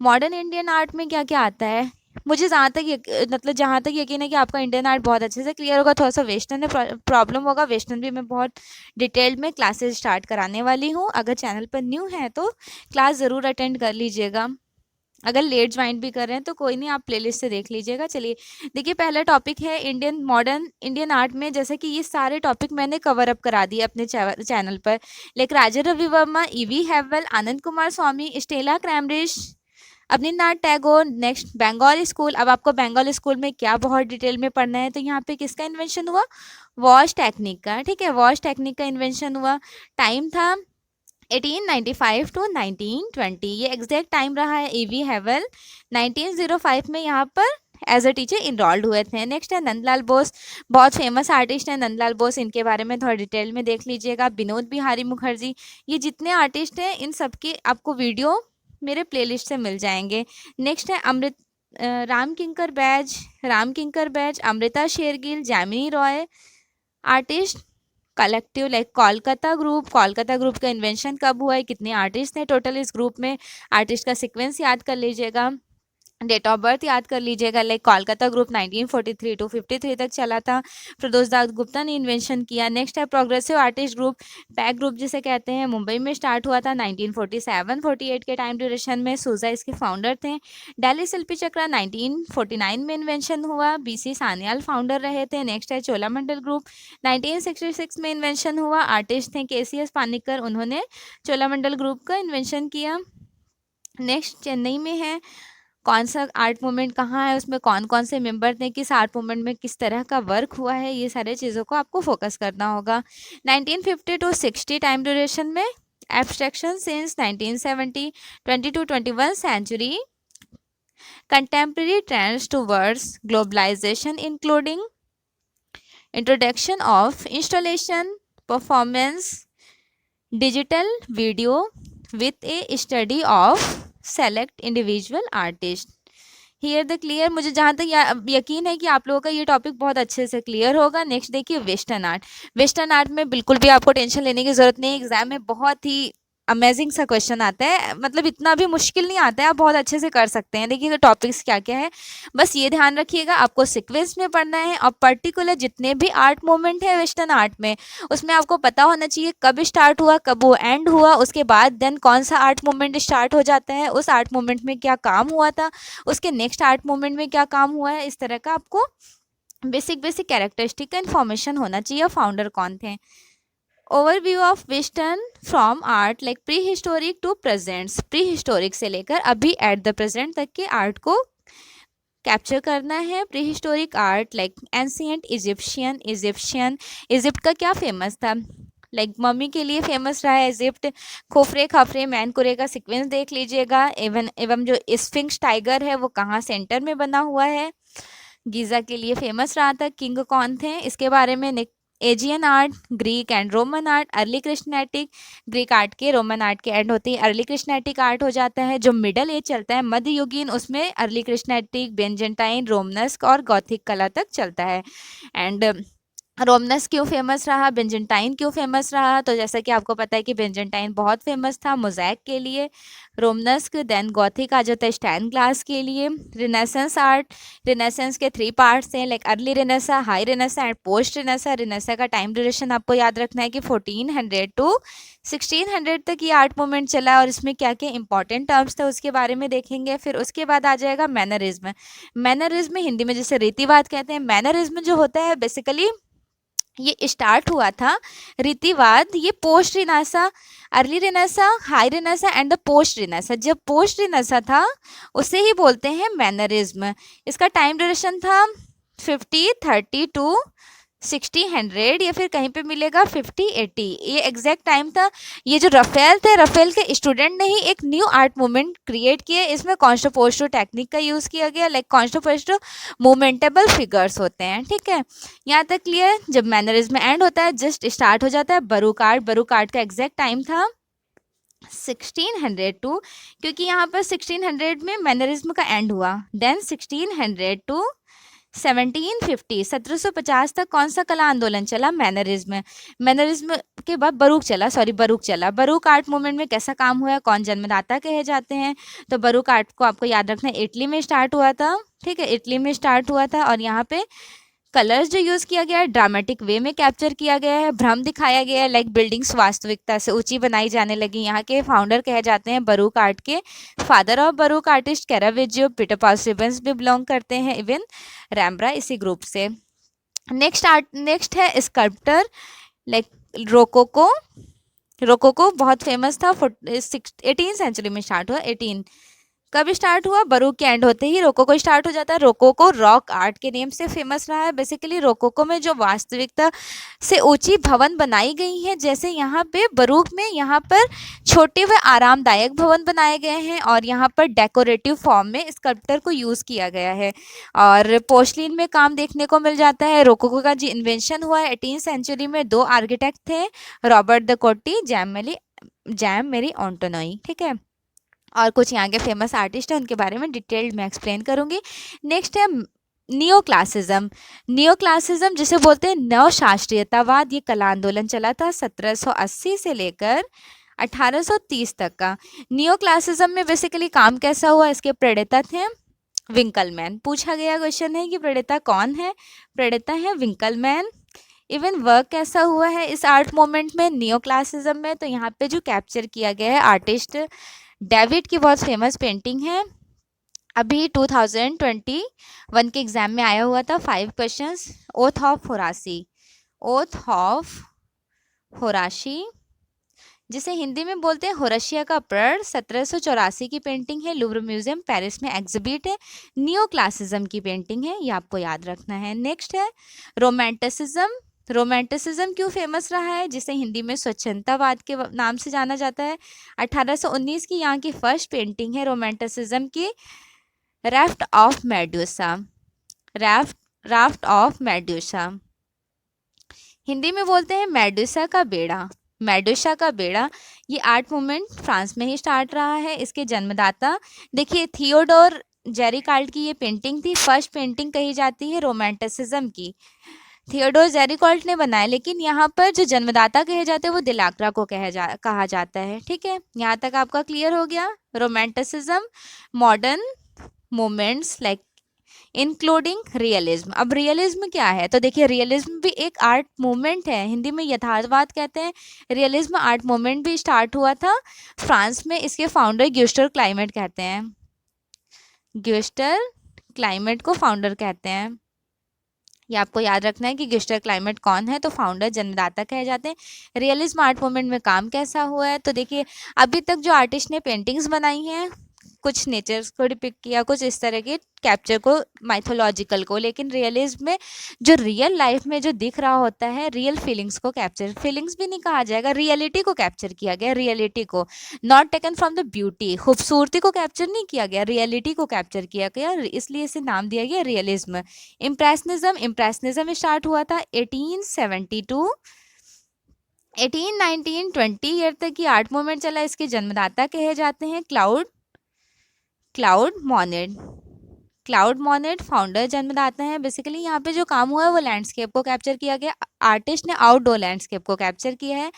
Modern Indian art में क्या क्या आता है, मुझे जहाँ तक यकीन है कि आपका इंडियन आर्ट बहुत अच्छे से क्लियर होगा। थोड़ा सा वेस्टर्न में प्रॉब्लम होगा, वेस्टर्न भी मैं बहुत डिटेल्ड में क्लासेस स्टार्ट कराने वाली हूँ। अगर चैनल पर न्यू है तो क्लास ज़रूर अटेंड कर लीजिएगा। अगर लेट ज्वाइन भी कर रहे हैं तो कोई नहीं, आप प्लेलिस्ट से देख लीजिएगा। चलिए देखिए पहला टॉपिक है इंडियन मॉडर्न इंडियन आर्ट में। जैसे कि ये सारे टॉपिक मैंने कवर अप करा दिए अपने चैनल पर। Like Raja Ravi Varma, E V Havell, Ananda Coomaraswamy, Stella Kramrisch, Abanindranath Tagore. Next Bengal school. अब आपको बंगाल स्कूल में क्या बहुत डिटेल में पढ़ना है, तो यहाँ पे किसका इन्वेंशन हुआ, वॉश टेक्निक का। ठीक है, वॉश टेक्निक का इन्वेंशन हुआ। टाइम था 1895 टू 1920, ये एग्जैक्ट टाइम रहा है। ईवी हैवल 1905 में यहाँ पर एज अ टीचर इनरोल्ड हुए थे। नेक्स्ट है नंदलाल बोस, बहुत फेमस आर्टिस्ट हैं नंदलाल बोस, इनके बारे में थोड़ा डिटेल में देख लीजिएगा। विनोद बिहारी मुखर्जी, ये जितने आर्टिस्ट हैं इन सबके आपको वीडियो मेरे प्लेलिस्ट से मिल जाएंगे। नेक्स्ट है Ram Kinkar Baij, Amrita Shergil, Jamini Roy. Artist collective like Kolkata group का इन्वेंशन कब हुआ है, कितने आर्टिस्ट थे टोटल इस ग्रुप में, आर्टिस्ट का सीक्वेंस याद कर लीजिएगा। डेट ऑफ बर्थ याद कर लीजिएगा। लाइक कोलकाता ग्रुप 1943 टू 53 तक चला था, फिरोज दास गुप्ता ने इन्वेंशन किया। नेक्स्ट है progressive artist group, pack group जिसे कहते हैं, मुंबई में स्टार्ट हुआ था 1947-48 के टाइम ड्यूरेशन में, सूजा इसके फाउंडर थे। दिल्ली शिल्पी चक्रा 1949 में इन्वेंशन हुआ, बीसी सान्याल फाउंडर रहे थे। नेक्स्ट है चोलामंडल ग्रुप 1966 में इन्वेंशन हुआ, आर्टिस्ट थे केसीएस पानिकर, उन्होंने चोलामंडल ग्रुप का इन्वेंशन किया। नेक्स्ट चेन्नई में है, कौन सा आर्ट मूवमेंट कहाँ है, उसमें कौन कौन से मेंबर थे, किस आर्ट मूवमेंट में किस तरह का वर्क हुआ है, ये सारे चीज़ों को आपको फोकस करना होगा। 1950 टू 60 टाइम ड्यूरेशन में abstraction since 1970, 20 to 21 century, contemporary trends towards globalisation including introduction of installation, performance, digital video with a study of select individual artist. Here the clear, मुझे जहाँ तक यकीन है कि आप लोगों का ये टॉपिक बहुत अच्छे से क्लियर होगा। नेक्स्ट देखिए वेस्टर्न आर्ट। वेस्टर्न आर्ट में बिल्कुल भी आपको टेंशन लेने की ज़रूरत नहीं है, एग्जाम में बहुत ही अमेजिंग सा क्वेश्चन आता है, मतलब इतना भी मुश्किल नहीं आता है, आप बहुत अच्छे से कर सकते हैं। देखिए टॉपिक्स क्या क्या है, बस ये ध्यान रखिएगा आपको सीक्वेंस में पढ़ना है, और पर्टिकुलर जितने भी आर्ट मूवमेंट है वेस्टर्न आर्ट में उसमें आपको पता होना चाहिए कब स्टार्ट हुआ, कब वो एंड हुआ, उसके बाद देन कौन सा आर्ट मूवमेंट स्टार्ट हो जाता है, उस आर्ट मूवमेंट में क्या काम हुआ था, उसके नेक्स्ट आर्ट मूवमेंट में क्या काम हुआ है। इस तरह का आपको बेसिक कैरेक्टरिस्टिक का इन्फॉर्मेशन होना चाहिए, फाउंडर कौन थे। Overview of western from art like pre historic to presents, prehistoric से लेकर अभी एट द प्रेजेंट तक के आर्ट को कैप्चर करना है। Pre historic art like ancient Egyptian, Egypt का क्या फेमस था, लाइक मम्मी के लिए फेमस रहा है इजिप्ट। खोफरे खफरे मैनकुरे का सीक्वेंस देख लीजिएगा। एवं जो स्फिंक्स टाइगर है वो कहाँ सेंटर में बना हुआ है, गीज़ा के लिए फेमस रहा था। किंग कौन थे इसके बारे में। Aegean art, Greek and Roman art, early Christianity, Greek art के रोमन आर्ट के एंड होती है अर्ली क्रिश्चियनिटिक आर्ट हो जाता है। जो मिडल एज चलता है मध्ययुगीन, उसमें अर्ली क्रिश्चियनिटिक, बेंजेंटाइन, रोमनस्क और गॉथिक कला तक चलता है। एंड रोमनस क्यों फेमस रहा, बेंजेंटाइन क्यों फेमस रहा, तो जैसा कि आपको पता है कि बेंजेंटाइन बहुत फेमस था मोज़ैक के लिए, रोमनस्क देन गॉथिक आ जाता है स्टैंड ग्लास के लिए। रिनेसेंस आर्ट, रिनेसेंस के 3 पार्ट्स हैं like early renaissance, high renaissance and post renaissance. Renaissance का टाइम ड्यूरेशन आपको याद रखना है कि 1400 टू 1600 तक ये आर्ट मूवमेंट चला, और इसमें क्या क्या इंपॉर्टेंट टर्म्स थे उसके बारे में देखेंगे। फिर उसके बाद आ जाएगा मैनरिज्म। मैनरिज्म हिंदी में जिसे रीतिवाद कहते हैं। मैनरिज्म जो होता है बेसिकली ये स्टार्ट हुआ था रीतिवाद, ये post renaissance, early renaissance, high renaissance and the post renaissance. जब पोस्ट रिनासा था उसे ही बोलते हैं मैनरिज्म। इसका टाइम ड्यूरेशन था 50, 30 टू 60, 100 या फिर कहीं पे मिलेगा 50, 80। ये एग्जैक्ट टाइम था। ये जो रफेल थे, रफेल के स्टूडेंट ने ही एक न्यू आर्ट मूवमेंट क्रिएट किए। इसमें कॉन्स्ट्रोपोस्टो टेक्निक का यूज़ किया गया। लाइक कॉन्स्ट्रोपोस्टो मूवमेंटेबल फिगर्स होते हैं, ठीक है। यहाँ तक क्लियर। जब मैनरिज्म एंड होता है, जस्ट स्टार्ट हो जाता है बरूक आर्ट। बरूक आर्ट का एग्जैक्ट टाइम था 1600 टू, क्योंकि यहाँ पर 1600 में मैनरिज्म का एंड हुआ। देन 1600 टू 1750, 1750 तक कौन सा कला आंदोलन चला? मैनरिज्म। मैनरिज्म के बाद बरूक चला, बरूक चला। बरूक आर्ट मूवमेंट में कैसा काम हुआ, कौन जन्मदाता कहे जाते हैं? तो बरूक आर्ट को आपको याद रखना है, इटली में स्टार्ट हुआ था, ठीक है, इटली में स्टार्ट हुआ था। और यहाँ पे कलर्स जो यूज़ किया गया है ड्रामेटिक वे में कैप्चर किया गया है। भ्रम दिखाया गया है, लाइक बिल्डिंग्स वास्तविकता से ऊंची बनाई जाने लगी। यहाँ के फाउंडर कहे जाते हैं बरूक आर्ट के father of baroque artist Caravaggio. Peter Paul Rubens भी बिलोंग करते हैं, इवन रैम्ब्रा इसी ग्रुप से। नेक्स्ट है स्कल्प्टर, लाइक रोकोको। रोकोको बहुत फेमस था, 18 सेंचुरी में स्टार्ट हुआ। 18 कब स्टार्ट हुआ? बरूक के एंड होते ही रोकोको स्टार्ट हो जाता है। रोकोको रॉक आर्ट के नेम से फेमस रहा है। बेसिकली रोकोको में जो वास्तविकता से ऊंची भवन बनाई गई हैं, जैसे यहाँ पे बरूक में यहाँ पर छोटे व आरामदायक भवन बनाए गए हैं और यहाँ पर डेकोरेटिव फॉर्म में स्कल्प्टर को यूज़ किया गया है। और पोर्सलिन में काम देखने को मिल जाता है। रोकोको का जो इन्वेंशन हुआ है 18 सेंचुरी में, 2 आर्किटेक्ट थे, रॉबर्ट द कोटी, जैम मेरी ऑन्टोनोई, ठीक है। और कुछ यहाँ के फेमस आर्टिस्ट हैं, उनके बारे में डिटेल्ड में एक्सप्लेन करूँगी। नेक्स्ट है नियो क्लासिज्म। नियो क्लासिज्म जिसे बोलते हैं नव शास्त्रीयतावाद, ये कला आंदोलन चला था 1780 से लेकर 1830 तक का। नियो क्लासिज्म में बेसिकली काम कैसा हुआ, इसके प्रणेता थे विंकलमैन। पूछा गया क्वेश्चन है कि प्रणेता कौन है? प्रणेता है विंकलमैन। इवन वर्क कैसा हुआ है इस आर्ट मोमेंट में, नियो क्लासिज्म में? तो यहाँ पे जो कैप्चर किया गया है आर्टिस्ट डेविड की बहुत फेमस पेंटिंग है। अभी 2021 के एग्जाम में आया हुआ था, 5 questions. Oath of Horatii, oath of Horatii, जिसे हिंदी में बोलते हैं होरशिया का प्रण, 1784 की पेंटिंग है। लूव्र म्यूजियम पेरिस में एग्जिबिट है। नियो क्लासिज्म की पेंटिंग है, ये आपको याद रखना है। नेक्स्ट है रोमांटिसिज्म। रोमांटिसिज्म क्यों फेमस रहा है, जिसे हिंदी में स्वच्छंदतावाद के नाम से जाना जाता है। 1819 की यहाँ की फर्स्ट पेंटिंग है रोमांटिसिज्म की, raft of Medusa. Raft of Medusa, Hindi में बोलते हैं मेडुसा का बेड़ा। मेडुसा का बेड़ा, ये आर्ट मूवमेंट फ्रांस में ही स्टार्ट रहा है। इसके जन्मदाता देखिए थियोडोर जेरिकाल्ड की ये पेंटिंग थी, फर्स्ट पेंटिंग कही जाती है रोमांटिसिज्म की। थियोडोर जेरिकाल्ड ने बनाया, लेकिन यहाँ पर जो जन्मदाता कहे जाते हैं वो दिलाक्रा को कहा जाता है, ठीक है। यहाँ तक आपका क्लियर हो गया। Romanticism modern moments like including realism. अब रियलिज्म क्या है, तो देखिए रियलिज्म भी एक आर्ट मूवमेंट है, हिंदी में यथार्थवाद कहते हैं। रियलिज्म आर्ट मूवमेंट भी स्टार्ट हुआ था फ्रांस में। इसके फाउंडर ग्यूस्टर क्लाइमेट कहते हैं, ग्यूस्टर क्लाइमेट को फाउंडर कहते हैं। ये आपको याद रखना है कि ग्यूस्टर क्लाइमेट कौन है, तो फाउंडर जन्मदाता कहे जाते हैं। रियलिज्म आर्ट मूवमेंट में काम कैसा हुआ है, तो देखिए अभी तक जो आर्टिस्ट ने पेंटिंग्स बनाई हैं, कुछ नेचर्स को डिपिक्ट किया, कुछ इस तरह के कैप्चर को, माइथोलॉजिकल को। लेकिन रियलिज्म में जो रियल लाइफ में जो दिख रहा होता है, रियल फीलिंग्स को कैप्चर, फीलिंग्स भी नहीं कहा जाएगा, रियलिटी को कैप्चर किया गया। रियलिटी को not taken from the beauty, खूबसूरती को कैप्चर नहीं किया गया, रियलिटी को कैप्चर किया गया, इसलिए इसे नाम दिया गया रियलिज्म। इम्प्रेशनिज्म स्टार्ट हुआ था 1872। 1819 20 ईयर तक की आर्ट मूवमेंट चला। इसके जन्मदाता कहे जाते हैं क्लाउड मॉनेट। क्लाउड मॉनेट फाउंडर जन्मदाता है। बेसिकली यहाँ पे जो काम हुआ है वो लैंडस्केप को कैप्चर किया गया। आर्टिस्ट ने आउटडोर लैंडस्केप को कैप्चर किया है,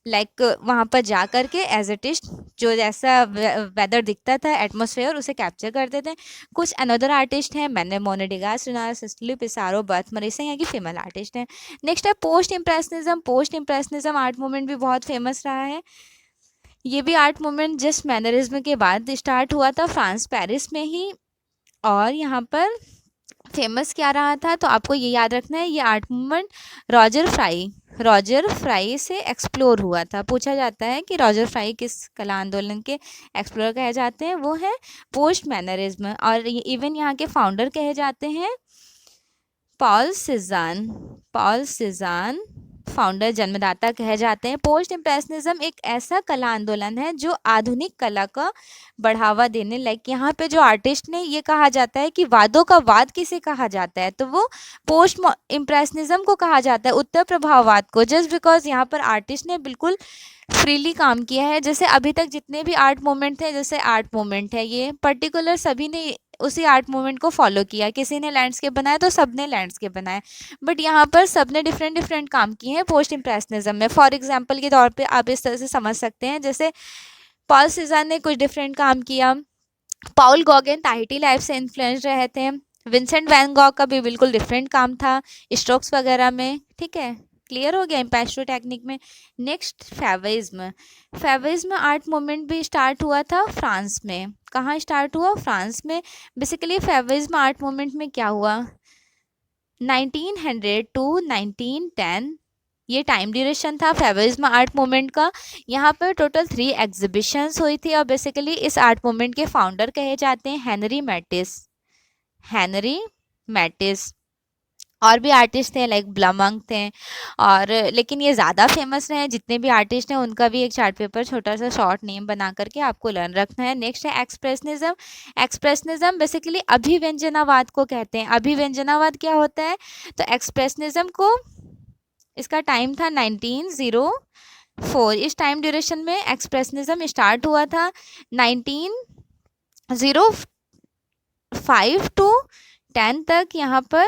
लाइक वहाँ पर जा कर के एज इट इज जो जैसा वेदर दिखता था, एटमॉस्फेयर, उसे कैप्चर करते थे। कुछ अनदर आर्टिस्ट हैं, मैंने मोनेडिगास, रिनाल्डो, सिस्टली, पिसारो, बर्थ मरीसा यहाँ की फीमेल आर्टिस्ट हैं। नेक्स्ट है post impressionism. Post impressionism art movement भी बहुत फेमस रहा है। ये भी आर्ट मूवमेंट जस्ट मैनरिज्म के बाद स्टार्ट हुआ था फ्रांस, पेरिस में ही। और यहाँ पर फेमस क्या रहा था, तो आपको ये याद रखना है, ये आर्ट मूवमेंट रॉजर फ्राई से एक्सप्लोर हुआ था। पूछा जाता है कि रॉजर फ्राई किस कला आंदोलन के एक्सप्लोर कहे जाते हैं, वो है पोस्ट मैनरिज्म। और इवन यहाँ के फाउंडर कहे जाते हैं पॉल सिजान फाउंडर जन्मदाता कहे जाते हैं। पोस्ट इम्प्रेशनिज्म एक ऐसा कला आंदोलन है जो आधुनिक कला का बढ़ावा देने, लाइक यहाँ पे जो आर्टिस्ट ने, ये कहा जाता है कि वादों का वाद किसे कहा जाता है, तो वो पोस्ट इम्प्रेशनिज्म को कहा जाता है, उत्तर प्रभाववाद को। जस्ट बिकॉज यहाँ पर आर्टिस्ट ने बिल्कुल फ्रीली काम किया है। जैसे अभी तक जितने भी आर्ट मूवमेंट थे, जैसे आर्ट मूवमेंट है, ये पर्टिकुलर सभी ने उसी आर्ट मूवमेंट को फॉलो किया। किसी ने लैंडस्केप बनाया तो सबने लैंडस्केप बनाया, बट यहाँ पर सबने डिफरेंट डिफरेंट काम किए हैं पोस्ट इम्प्रेशनिज्म में। फॉर एग्जाम्पल के तौर पे आप इस तरह से समझ सकते हैं, जैसे पॉल सिजान ने कुछ डिफरेंट काम किया, पॉल गॉगन ताहिती लाइफ से इन्फ्लुएंस रहे थे, विंसेंट वैन गॉग का भी बिल्कुल डिफरेंट काम था स्ट्रोक्स वगैरह में। ठीक है, क्लियर हो गया इम्पैस्टो टेक्निक में। नेक्स्ट फेविज्म। फेविज्म आर्ट मूवमेंट भी स्टार्ट हुआ था फ्रांस में। कहाँ स्टार्ट हुआ? फ्रांस में। बेसिकली फेविज्म आर्ट मूवमेंट में क्या हुआ, 1900 टू 1910 ये टाइम ड्यूरेशन था फेविज्म आर्ट मूवमेंट का। यहाँ पर टोटल 3 एग्जीबिशंस हुई थी और बेसिकली इस आर्ट मूवमेंट के फाउंडर कहे जाते हैं हेनरी मैटिस। Henry Mattis. और भी आर्टिस्ट थे लाइक ब्लमंग थे, और लेकिन ये ज़्यादा फेमस रहे। जितने भी आर्टिस्ट हैं उनका भी एक चार्ट पेपर छोटा सा शॉर्ट नेम बना करके आपको लर्न रखना है। नेक्स्ट है एक्सप्रेशनिज्म। एक्सप्रेशनिज्म बेसिकली अभिव्यंजनावाद को कहते हैं। अभिव्यंजनावाद क्या होता है? तो एक्सप्रेशनिज्म को, इसका टाइम था 1904। इस टाइम ड्यूरेशन में एक्सप्रेशनिज्म स्टार्ट हुआ था 1905 टू 10 तक। यहाँ पर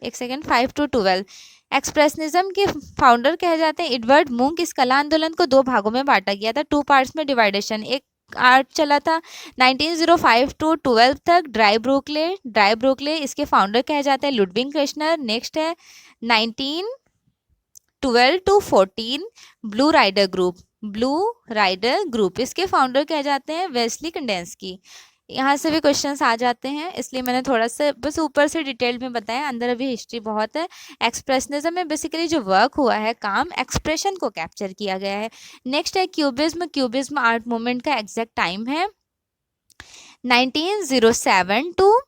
एक सेकेंड, 5 टू 12। एक्सप्रेशनिज्म के फाउंडर कहे जाते हैं एडवर्ड मुंक। इस कला आंदोलन को 2 भागों में बांटा गया था, 2 पार्ट्स में डिवाइडेशन। एक आर्ट चला था 1905 टू 12 तक, ड्राई ब्रुकले इसके फाउंडर कहे जाते हैं लुडविग कृष्णर। नेक्स्ट है 1912 टू 14 ब्लू राइडर ग्रुप इसके फाउंडर कहे जाते हैं वेस्ली कंडेंस्की। यहाँ से भी क्वेश्चंस आ जाते हैं, इसलिए मैंने थोड़ा सा बस ऊपर से डिटेल में बताया, अंदर अभी हिस्ट्री बहुत है। एक्सप्रेशनिज्म में बेसिकली जो वर्क हुआ है, काम एक्सप्रेशन को कैप्चर किया गया है। नेक्स्ट है क्यूबिज्म आर्ट मूवमेंट का एग्जैक्ट टाइम है 1907 टू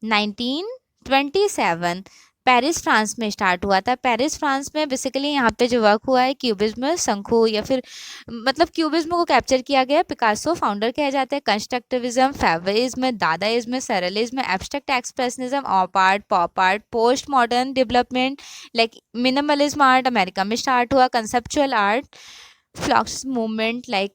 1927। पेरिस फ्रांस में स्टार्ट हुआ था। पेरिस फ्रांस में बेसिकली यहाँ पे जो वर्क हुआ है क्यूबिज्म, शंकु या फिर मतलब क्यूबिज्म को कैप्चर किया गया। पिकासो फाउंडर कहे जाते हैं। Constructivism, fauvism, dadaism, surrealism, abstract expressionism, op art, pop art, post modern development, like minimalism art America में स्टार्ट हुआ। Conceptual art, fluxus movement like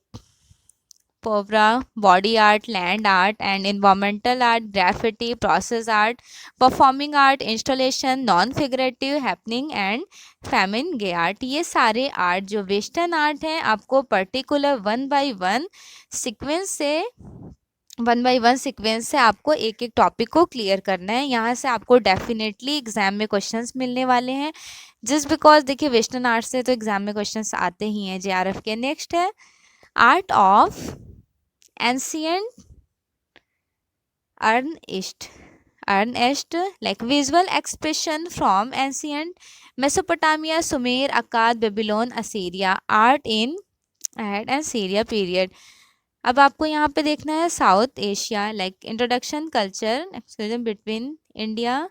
povera, body art, land art and environmental art, graffiti, process art, performing art, installation, non figurative, happening and feminine gay art. ये सारे art जो western art हैं, आपको particular one by one sequence से आपको एक एक topic को क्लियर करना है। यहाँ से आपको डेफिनेटली एग्जाम में क्वेश्चंस मिलने वाले हैं, जस्ट बिकॉज देखिए वेस्टर्न आर्ट से तो एग्जाम में क्वेश्चंस आते ही हैं जेआरएफ के। नेक्स्ट है art of ancient Ernst like visual expression from ancient Mesopotamia, Sumer, Akkad, Babylon, Assyria, art in and Syria period। अब आपको यहाँ पे देखना है south Asia, like introduction culture exclusion between India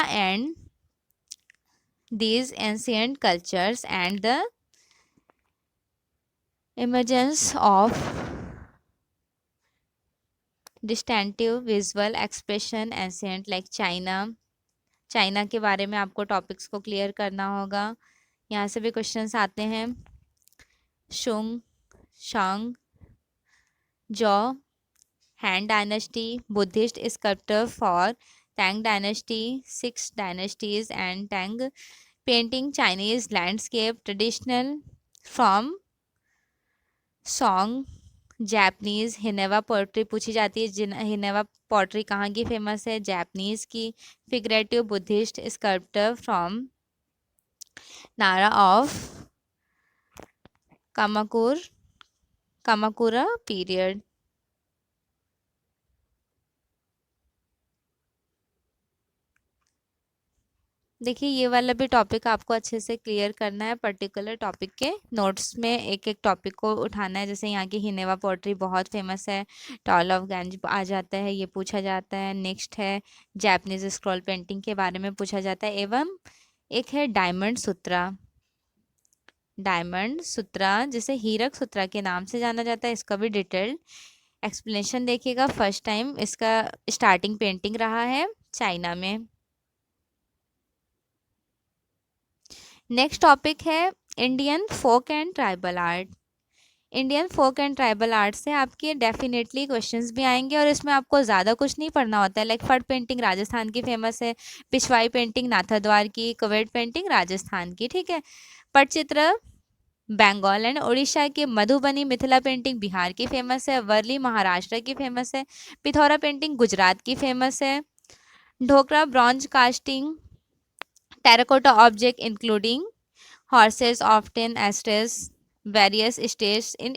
and these ancient cultures and the emergence of distinctive visual expression ancient like China के बारे में आपको टॉपिक्स को क्लियर करना होगा। यहाँ से भी क्वेश्चंस आते हैं। Shunga, Shang, Zhou, Han dynasty, Buddhist sculptor for Tang dynasty, 6 dynasties and Tang painting, Chinese landscape, traditional from Song, Japanese, हिनेवा पोएट्री पूछी जाती है। हिनेवा पोएट्री कहाँ की फेमस है? जापनीज की। फिगरेटिव बुद्धिस्ट स्कल्पटर फ्रॉम नारा ऑफ कामाकुरा पीरियड। देखिए ये वाला भी टॉपिक आपको अच्छे से क्लियर करना है, पर्टिकुलर टॉपिक के नोट्स में एक एक टॉपिक को उठाना है। जैसे यहाँ की हिनेवा पोट्री बहुत फेमस है, टॉल ऑफ गंज आ जाता है, ये पूछा जाता है। नेक्स्ट है जापानीज स्क्रॉल पेंटिंग के बारे में पूछा जाता है। एवं एक है डायमंड सूत्रा, डायमंड सूत्रा जिसे हीरक सूत्रा के नाम से जाना जाता है, इसका भी डिटेल्ड एक्सप्लेनेशन देखिएगा। फर्स्ट टाइम इसका स्टार्टिंग पेंटिंग रहा है चाइना में। नेक्स्ट टॉपिक है Indian folk and tribal art. Indian folk and tribal art से आपके डेफिनेटली क्वेश्चंस भी आएंगे और इसमें आपको ज़्यादा कुछ नहीं पढ़ना होता है। लाइक फट पेंटिंग राजस्थान की फेमस है, पिछवाई पेंटिंग नाथद्वार की, कुवैत पेंटिंग राजस्थान की, ठीक है। पटचित्र बंगाल एंड उड़ीसा की, मधुबनी मिथिला पेंटिंग बिहार की फेमस है, वर्ली महाराष्ट्र की फेमस है, पिथौरा पेंटिंग गुजरात की फेमस है, Dhokra bronze casting terracotta object including horses often astes various state in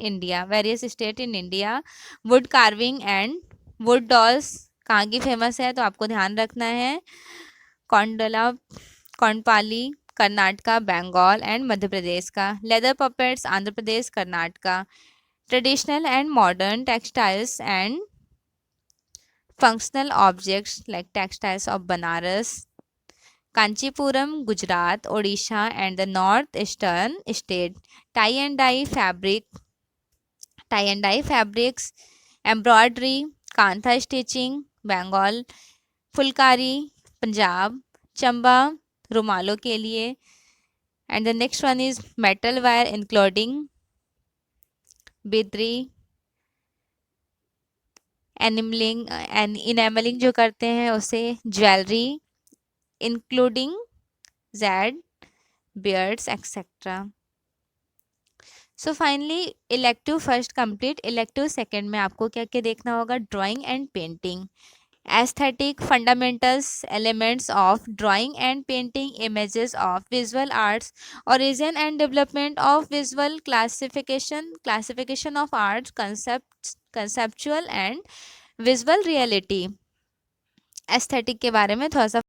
India, wood carving and wood dolls कहाँ की फेमस है तो आपको ध्यान रखना है, कौंडला कौंडपाली कर्नाटका बंगाल एंड मध्य प्रदेश का, leather puppets Andhra Pradesh Karnataka, traditional and modern textiles and functional objects like textiles of Banaras, Kanchipuram Gujarat Odisha and the north eastern state, tie and dye fabrics, embroidery Kantha stitching Bengal, Phulkari Punjab, Chamba रुमालों के लिए, and the next one is metal wire including Bidri, enameling जो करते हैं उसे, jewellery including jade beards etc. So finally elective first complete, elective second में आपको क्या क्या देखना होगा, drawing and painting, aesthetic fundamentals elements of drawing and painting, images of visual arts, origin and development of visual, classification of arts, conceptual and visual reality. Aesthetic के बारे में थोड़ा सा,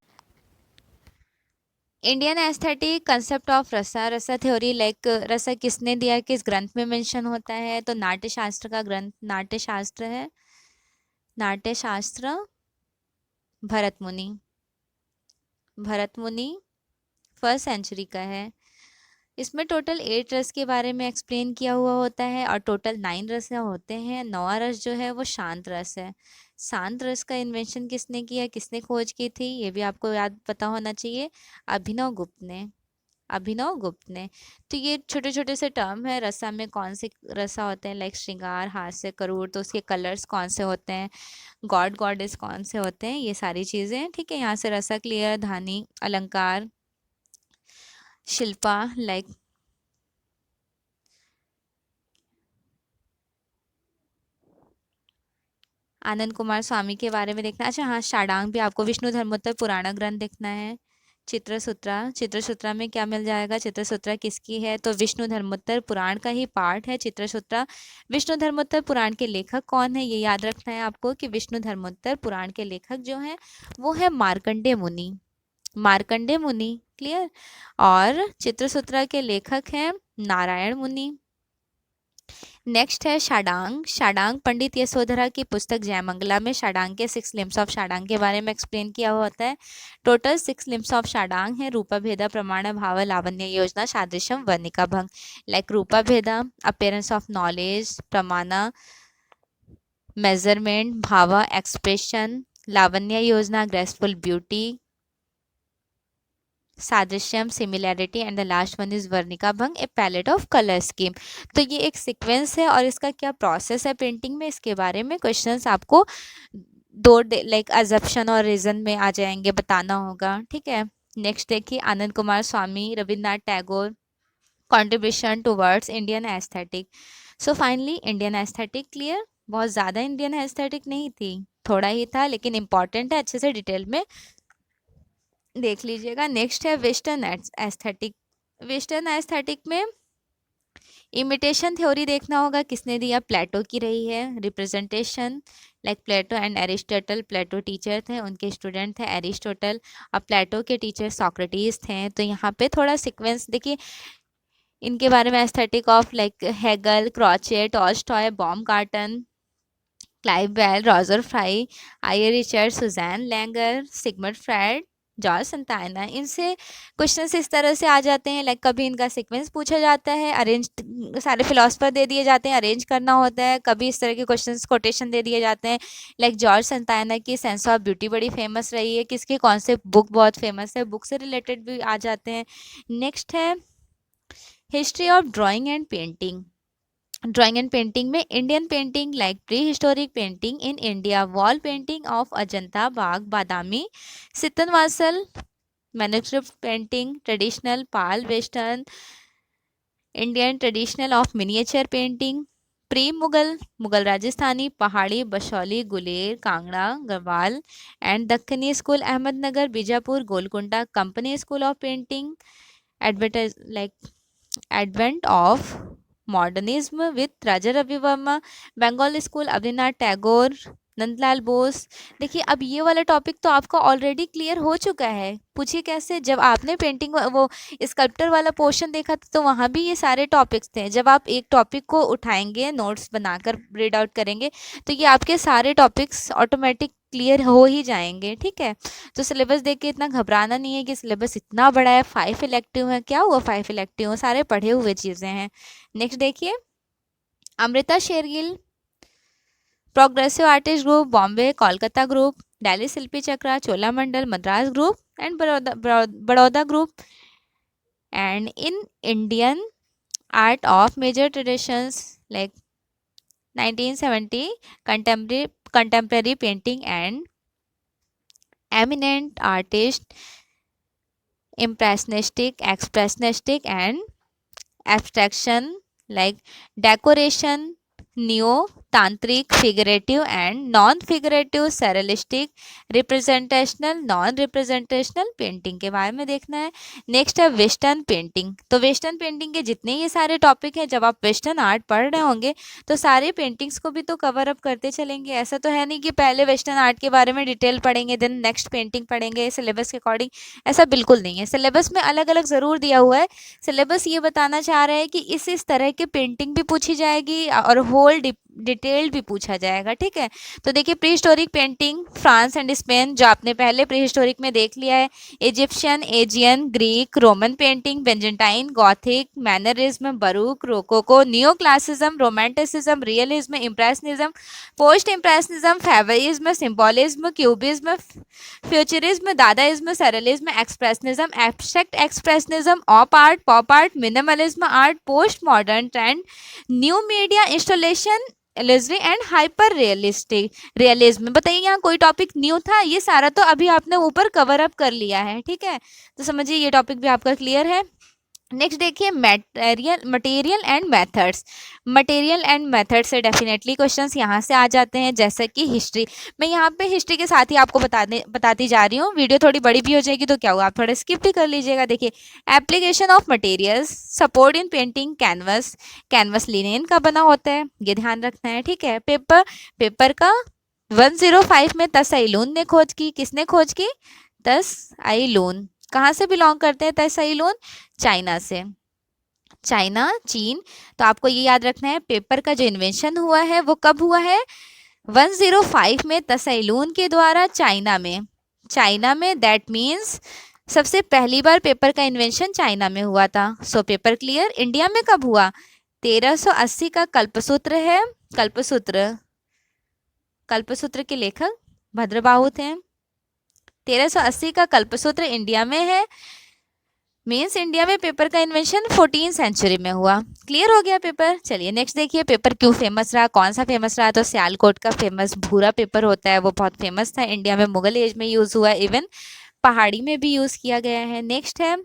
इंडियन एस्थेटिक कंसेप्ट ऑफ रसा, रसा theory like रसा किसने दिया, किस ग्रंथ में मेंशन होता है तो नाट्यशास्त्र का ग्रंथ नाट्यशास्त्र है, नाट्यशास्त्र भरत मुनि, भरत मुनि फर्स्ट सेंचुरी का है। इसमें टोटल 8 रस के बारे में एक्सप्लेन किया हुआ होता है और टोटल 9 रस होते हैं। 9वां रस जो है वो शांत रस है। शांत रस का इन्वेंशन किसने किया, किसने खोज की थी, ये भी आपको याद पता होना चाहिए, अभिनव गुप्त ने, अभिनव गुप्त ने। तो ये छोटे छोटे से टर्म है, रसा में कौन से रसा होते हैं, लाइक श्रृंगार हास्य करूर, तो उसके कलर्स कौन से होते हैं, गॉड गॉडेस कौन से होते हैं, ये सारी चीज़ें, ठीक है। यहाँ से रसा क्लियर, धानी अलंकार शिल्पा लाइक आनंद कुमार स्वामी के बारे में देखना। अच्छा हाँ, षाडांग भी आपको, विष्णु धर्मोत्तर पुराना ग्रंथ देखना है। चित्रसूत्रा, चित्रसूत्रा में क्या मिल जाएगा, चित्रसूत्रा किसकी है तो विष्णु धर्मोत्तर पुराण का ही पार्ट है चित्रसूत्रा। विष्णु धर्मोत्तर पुराण के लेखक कौन है, ये याद रखना है आपको कि विष्णु धर्मोत्तर पुराण के लेखक जो हैं वो है मार्कंडेय मुनि, मार्कंडेय मुनि, क्लियर। और चित्रसूत्रा के लेखक हैं नारायण मुनि। नेक्स्ट है षाडांग, षाडांग पंडित यशोधरा की पुस्तक जयमंगला में षाडांग के 6 लिम्स ऑफ षाडांग के बारे में एक्सप्लेन किया हुआ होता है। टोटल 6 लिम्स ऑफ षाडांग है, रूपा भेदा प्रमाण भाव लावण्य योजना सादृश्यम वर्णिका भंग, लाइक रूपा भेदा अपेयरेंस ऑफ नॉलेज, प्रमाणा मेजरमेंट, भावा एक्सप्रेशन, लावण्य योजना ग्रेसफुल ब्यूटी, सादृश्यम similarity, and the last one is वर्णिका भंग a palette of colour scheme. तो ये एक सीक्वेंस है और इसका क्या प्रोसेस है पेंटिंग में, इसके बारे में क्वेश्चंस आपको दो लाइक अजप्शन और रीजन में आ जाएंगे, बताना होगा, ठीक है। नेक्स्ट देखिए Ananda Coomaraswamy, Rabindranath Tagore, contribution towards Indian aesthetic. So finally Indian aesthetic clear, बहुत ज़्यादा इंडियन एस्थेटिक नहीं थी, थोड़ा ही था लेकिन इंपॉर्टेंट है, अच्छे से डिटेल में देख लीजिएगा। नेक्स्ट है वेस्टर्न एस्थेटिक, वेस्टर्न एस्थेटिक में इमिटेशन थ्योरी देखना होगा, किसने दिया, प्लेटो की रही है। Representation like Plato and Aristotle, Plato teacher थे, उनके स्टूडेंट थे एरिस्टोटल। अब प्लेटो के टीचर सॉक्रेटिस थे। तो यहाँ पे थोड़ा सीक्वेंस देखिए इनके बारे में, aesthetic of like Hegel, Croce, Tolstoy, Baumgarten, Clive Bell, Roger Fry, I Richard, Susanne Langer, Sigmund Freud, George Santayana. इनसे क्वेश्चंस इस तरह से आ जाते हैं, लाइक कभी इनका सीक्वेंस पूछा जाता है, अरेंज सारे फिलोसफर दे दिए जाते हैं, अरेंज करना होता है। कभी इस तरह के क्वेश्चंस कोटेशन दे दिए जाते हैं, लाइक जॉर्ज संताना की सेंस ऑफ ब्यूटी बड़ी फेमस रही है, किसकी कौन से बुक बहुत फेमस है, बुक से रिलेटेड भी आ जाते हैं। नेक्स्ट है history of drawing and painting. Drawing and painting में Indian painting like pre historic painting in India, wall painting of Ajanta Bagh Badami, Sittanavasal, manuscript painting, traditional Pala, western Indian traditional of miniature painting, pre Mughal, Mughal Rajasthani, Pahari, Basohli, Guler, Kangra, Garhwal and Deccani school, Ahmednagar, Bijapur, Golconda, company school of painting, advertise like advent of modernism with Raja Ravi Varma, Bengal school, अविनाथ टैगोर, नंदलाल बोस। देखिए अब ये वाला topic तो आपका already clear हो चुका है। पूछिए कैसे, जब आपने पेंटिंग वो स्कल्प्टर वाला पोर्शन देखा था तो वहाँ भी ये सारे टॉपिक्स थे। जब आप एक टॉपिक को उठाएंगे, नोट्स बनाकर रीड आउट करेंगे, तो ये आपके सारे टॉपिक्स ऑटोमेटिक क्लियर हो ही जाएंगे। ठीक है, तो सिलेबस देख के इतना घबराना नहीं है कि सिलेबस इतना बड़ा है, 5 इलेक्टिव है। क्या हुआ 5 इलेक्टिव, सारे पढ़े हुए चीज़ें हैं। नेक्स्ट देखिए, Amrita Shergil, progressive artist group, Bombay Kolkata group, Delhi Shilpi Chakra, Cholamandal Madras group and Baroda group. And in Indian art of major traditions like 1970 contemporary painting and eminent artist, impressionistic, expressionistic and abstraction like decoration, neo tantric, figurative and non figurative, surrealistic, representational, non representational painting के बारे में देखना है। Next है western painting. तो western painting के जितने ये सारे टॉपिक हैं, जब आप वेस्टर्न आर्ट पढ़ रहे होंगे तो सारे पेंटिंग्स को भी तो कवर अप करते चलेंगे। ऐसा तो है नहीं कि पहले वेस्टर्न आर्ट के बारे में डिटेल पढ़ेंगे देन नेक्स्ट पेंटिंग पढ़ेंगे सिलेबस के अकॉर्डिंग, ऐसा बिल्कुल नहीं है। सिलेबस में अलग अलग ज़रूर दिया हुआ है। सिलेबस ये बताना चाह रहा है कि इस तरह की पेंटिंग भी पूछी जाएगी और होल डिटेल्ड भी पूछा जाएगा। ठीक है, तो देखिए pre historic painting France and Spain, जो आपने पहले प्री हिस्टोरिक में देख लिया है। Egyptian, Aegean, Greek, Roman painting, Byzantine, Gothic, mannerism, baroque, rococo, neo classicism, romanticism, realism, impressionism, post impressionism, fauvism, symbolism, cubism, futurism, dadaism, surrealism, expressionism, abstract expressionism, op art, pop art, minimalism art, post modern trend, new media installation, allegory and hyper realistic realism. बताइए यहाँ कोई topic new था? ये सारा तो अभी आपने ऊपर कवर अप कर लिया है। ठीक है, तो समझिए ये टॉपिक भी आपका क्लियर है। नेक्स्ट देखिए material and methods. Material and method से डेफिनेटली क्वेश्चंस यहाँ से आ जाते हैं, जैसे कि हिस्ट्री। मैं यहाँ पे हिस्ट्री के साथ ही आपको बताती जा रही हूँ। वीडियो थोड़ी बड़ी भी हो जाएगी तो क्या हुआ, आप थोड़ा स्किप भी कर लीजिएगा। देखिए application of materials, support in painting, canvas. Canvas linen का बना होता है, ये ध्यान रखना है। ठीक है, पेपर का 105 में तसैलून ने खोज की। किसने खोज की? तसैलून। कहाँ से बिलोंग करते हैं तसैलून? चाइना से। चाइना, चीन। तो आपको ये याद रखना है पेपर का जो इन्वेंशन हुआ है वो कब हुआ है? 105 में तसैलून के द्वारा चाइना में। चाइना में, दैट मीन्स सबसे पहली बार पेपर का इन्वेंशन चाइना में हुआ था। So paper clear. इंडिया में कब हुआ? 1380 का कल्पसूत्र है। कल्पसूत्र, कल्पसूत्र के लेखक भद्रबाहु थे। 1380 का कल्पसूत्र इंडिया में है, मीन्स इंडिया में पेपर का इन्वेंशन 14 सेंचुरी में हुआ। क्लियर हो गया पेपर। चलिए नेक्स्ट देखिए, पेपर क्यों फेमस रहा, कौन सा फेमस रहा? तो सियालकोट का फेमस भूरा पेपर होता है, वो बहुत फेमस था। इंडिया में मुगल एज में यूज़ हुआ, इवन पहाड़ी में भी यूज़ किया गया है। नेक्स्ट है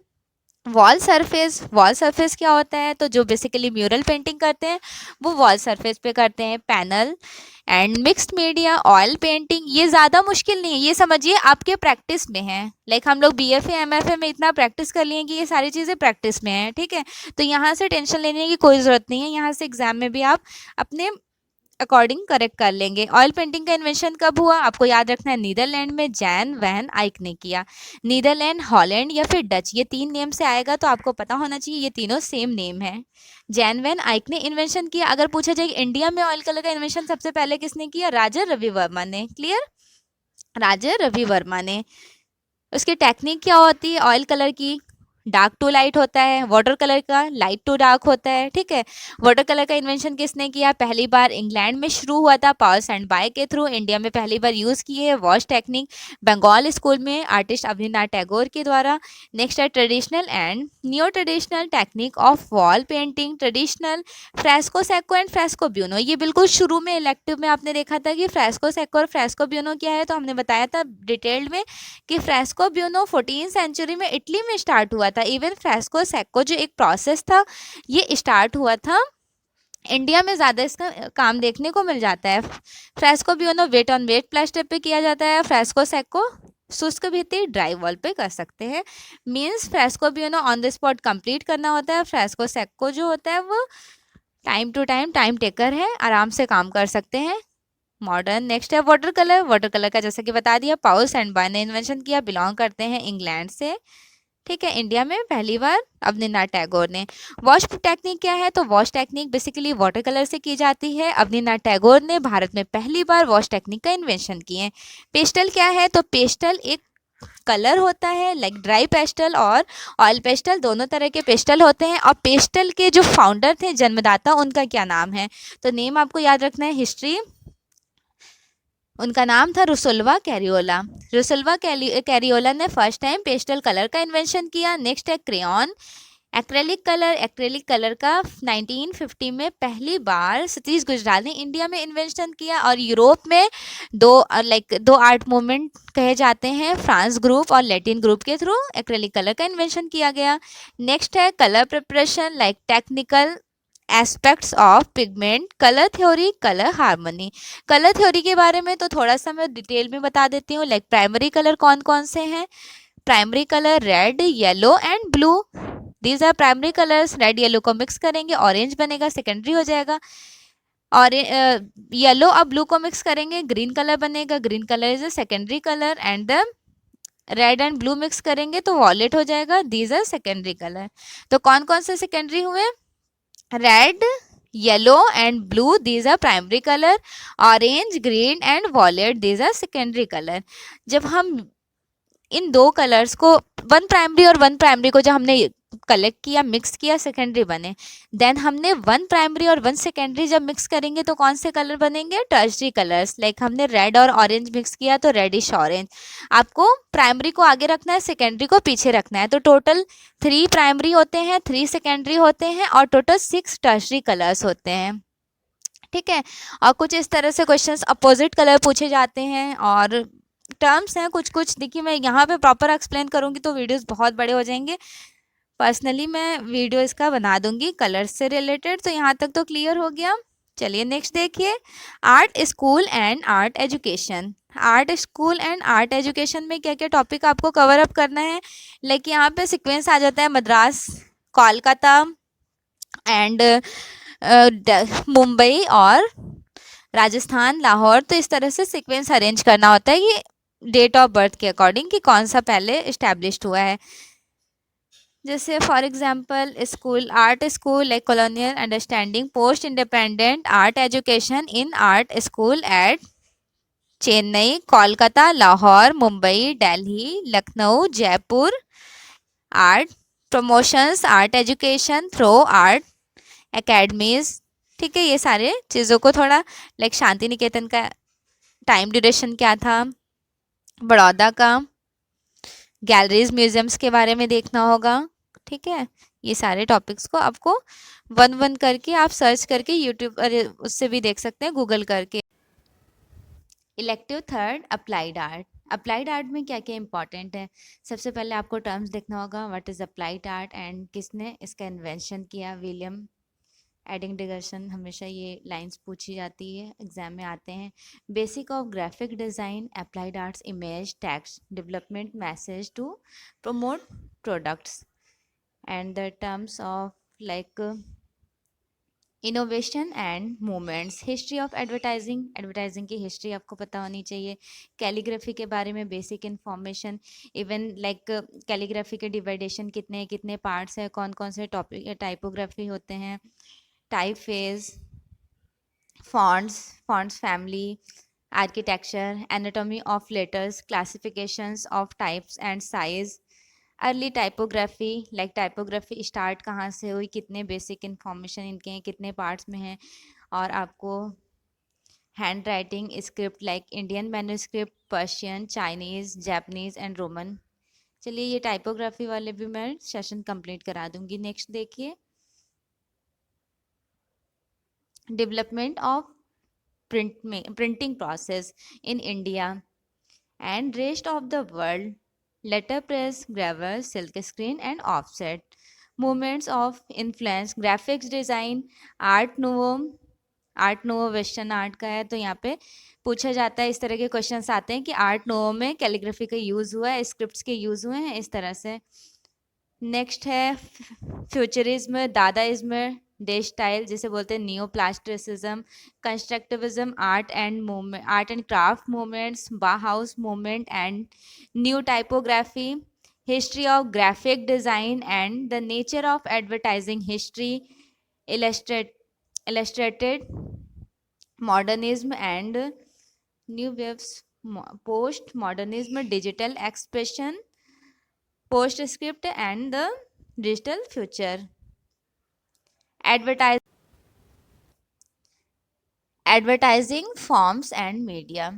वॉल सरफेस क्या होता है? तो जो बेसिकली म्यूरल पेंटिंग करते हैं वो वॉल सरफेस पे करते हैं। Panel and mixed media, oil painting, ये ज़्यादा मुश्किल नहीं है, ये समझिए आपके प्रैक्टिस में है। लाइक हम लोग बीएफए एमएफए में इतना प्रैक्टिस कर लिए कि ये सारी चीज़ें प्रैक्टिस में है, ठीक है। तो यहाँ से टेंशन लेने की कोई ज़रूरत नहीं है, यहाँ से एग्जाम में भी आप अपने अकॉर्डिंग करेक्ट कर लेंगे। ऑयल पेंटिंग का इन्वेंशन कब हुआ? आपको याद रखना है, नीदरलैंड में जैन वैन आइक ने किया। नीदरलैंड, हॉलैंड या फिर डच, ये 3 नेम से आएगा तो आपको पता होना चाहिए ये तीनों सेम नेम है। जैन वैन आइक ने इन्वेंशन किया। अगर पूछा जाए इंडिया में ऑयल कलर का इन्वेंशन सबसे पहले किसने किया? राजा रवि वर्मा ने। क्लियर? राजा रवि वर्मा ने। उसकी टेक्निक क्या होती है ऑयल कलर की? डार्क टू लाइट होता है, वाटर कलर का लाइट टू डार्क होता है, ठीक है। वाटर कलर का इन्वेंशन किसने किया? पहली बार इंग्लैंड में शुरू हुआ था पाउस एंड बाय के थ्रू। इंडिया में पहली बार यूज़ किए है वॉश टेक्निक बंगाल स्कूल में आर्टिस्ट अभिनाथ टैगोर के द्वारा। नेक्स्ट है traditional and new traditional technique of wall painting, traditional fresco Seiko and fresco buono. ये बिल्कुल शुरू में इलेक्टिव में आपने देखा था कि फ्रेस्को सेको और फ्रेस्को ब्यूनो क्या है, तो हमने बताया था डिटेल्ड में कि फ्रेस्को ब्यूनो 14 सेंचुरी में इटली में स्टार्ट हुआ था। इवन फ्रेस्को सेको जो एक प्रोसेस था ये स्टार्ट हुआ था इंडिया में, ज़्यादा इसका काम देखने को मिल जाता है। Fresco buono wet on wet plaster पे किया जाता है। फ्रेस्को सेको शुष्क भित्ति ड्राई वॉल पे कर सकते हैं। Means fresco buono on the spot complete करना होता है। फ्रेस्को सेको जो होता है वो टाइम टू टाइम टेकर है, आराम से काम कर सकते हैं। मॉडर्न। नेक्स्ट है वाटर कलर। वाटर कलर का जैसा कि बता दिया पाउस एंड बाय ने इन्वेंशन किया, बिलोंग करते हैं इंग्लैंड से, ठीक है। इंडिया में पहली बार अवनींद्रनाथ टैगोर ने। वॉश टेक्निक क्या है? तो wash technique basically water colour से की जाती है। अवनींद्रनाथ टैगोर ने भारत में पहली बार वॉश टेक्निक का इन्वेंशन किए। पेस्टल क्या है? तो पेस्टल एक कलर होता है, लाइक ड्राई पेस्टल और ऑयल पेस्टल, दोनों तरह के पेस्टल होते हैं। और पेस्टल के जो फाउंडर थे, जन्मदाता, उनका क्या नाम है? तो नेम आपको याद रखना है, हिस्ट्री। उनका नाम था रुसुलवा कैरियोला। रुसुलवा कैरियोला ने फर्स्ट टाइम पेस्टल कलर का इन्वेंशन किया। नेक्स्ट है crayon. Acrylic colour. Acrylic colour का 1950 में पहली बार सतीश गुजराल ने इंडिया में इन्वेंशन किया। और यूरोप में दो आर्ट मूवमेंट कहे जाते हैं, फ्रांस ग्रुप और लैटिन ग्रुप के थ्रू एक्रेलिक कलर का इन्वेंशन किया गया। नेक्स्ट है colour preparation, like technical aspects of pigment, colour theory, colour harmony. Colour theory के बारे में तो थोड़ा सा मैं डिटेल में बता देती हूँ। लाइक प्राइमरी कलर कौन कौन से हैं? Primary colour red, yellow and blue, these are primary colours. Red yellow को मिक्स करेंगे ऑरेंज बनेगा, सेकेंडरी हो जाएगा। और येलो और ब्लू को मिक्स करेंगे ग्रीन कलर बनेगा, green colour is a secondary colour. And the red and blue mix करेंगे तो वॉलेट हो जाएगा, दीज आर सेकेंडरी कलर। तो कौन कौन से सेकेंडरी हुए? Red, yellow and blue, these are primary colour. Orange, green and violet, these are secondary colour. जब हम इन दो कलर्स को, वन प्राइमरी और वन प्राइमरी को जब हमने कलेक्ट किया, मिक्स किया, सेकेंडरी बने। देन हमने वन प्राइमरी और वन सेकेंडरी जब मिक्स करेंगे तो कौन से कलर बनेंगे? Tertiary colours. लाइक हमने रेड और ऑरेंज मिक्स किया तो रेडिश ऑरेंज। आपको प्राइमरी को आगे रखना है, सेकेंडरी को पीछे रखना है। तो टोटल 3 प्राइमरी होते हैं, 3 सेकेंडरी होते हैं और टोटल 6 टर्शरी कलर्स होते हैं, ठीक है। और कुछ इस तरह से क्वेश्चंस अपोजिट कलर पूछे जाते हैं और टर्म्स हैं कुछ कुछ। देखिए मैं यहाँ पे प्रॉपर एक्सप्लेन करूँगी तो वीडियोस बहुत बड़े हो जाएंगे। पर्सनली मैं वीडियो इसका बना दूंगी कलर्स से रिलेटेड। तो यहाँ तक तो क्लियर हो गया। चलिए नेक्स्ट देखिए, art school and art education. Art school and art education में क्या क्या टॉपिक आपको कवर अप करना है? लाइक यहाँ पे सीक्वेंस आ जाता है, मद्रास, कोलकाता एंड मुंबई और राजस्थान, लाहौर। तो इस तरह से सीक्वेंस अरेंज करना होता है कि डेट ऑफ बर्थ के अकॉर्डिंग कि कौन सा पहले इस्टेब्लिश्ड हुआ है। जैसे for example school, art school like colonial understanding post independent art education in art school at Chennai, Kolkata, Lahore, Mumbai, Delhi, Lucknow, Jaipur. Art promotions, art education through art academies, ठीक है। ये सारे चीज़ों को थोड़ा लाइक शांति निकेतन का टाइम ड्यूरेशन क्या था, बड़ौदा का, गैलरीज म्यूजियम्स के बारे में देखना होगा, ठीक है। ये सारे टॉपिक्स को आपको वन वन करके आप सर्च करके यूट्यूब उससे भी देख सकते हैं, गूगल करके। Elective third applied art. Applied art में क्या क्या इंपॉर्टेंट है? सबसे पहले आपको टर्म्स देखना होगा, what is applied art and किसने इसका इन्वेंशन किया। विलियम एडिंगटन, हमेशा ये लाइंस पूछी जाती है, एग्जाम में आते हैं। Basic of graphic design, applied arts, image, text development, message to promote products and the terms of like innovation and movements. History of advertising, advertising की हिस्ट्री आपको पता होनी चाहिए। कैलीग्राफी के बारे में basic information, even like calligraphy के division कितने कितने पार्ट्स हैं, कौन कौन से टॉपिक टाइपोग्राफी होते हैं, type phase, fonts family, architecture, anatomy of letters, classifications of types and size, early typography, like typography start कहाँ से हुई, कितने बेसिक इन्फॉर्मेशन इनके हैं, कितने पार्ट्स में हैं। और आपको hand writing script like Indian manuscript, Persian, Chinese, Japanese and Roman. चलिए ये टाइपोग्राफी वाले भी मैं सेशन कंप्लीट करा दूंगी। नेक्स्ट देखिए, development of printing process in India and rest of the world, letterpress, graver, silk screen and offset. Movements of influence, graphics design, art nouveau, art novo western art का है, तो यहाँ पे पूछा जाता है, इस तरह के क्वेश्चंस आते हैं कि आर्ट नोवो में कैलीग्राफी का यूज़ हुआ है, स्क्रिप्ट्स के यूज़ हुए हैं, इस तरह से। नेक्स्ट है फ्यूचरिज्म, दादाइज्म, डे स्टाइल जिसे बोलते हैं neo plasticism, constructivism, art and craft movements, Bauhaus movement and new typography, history of graphic design and the nature of advertising history, illustrated modernism and new waves, post modernism, digital expression, postscript and the digital future. Advertising forms and media,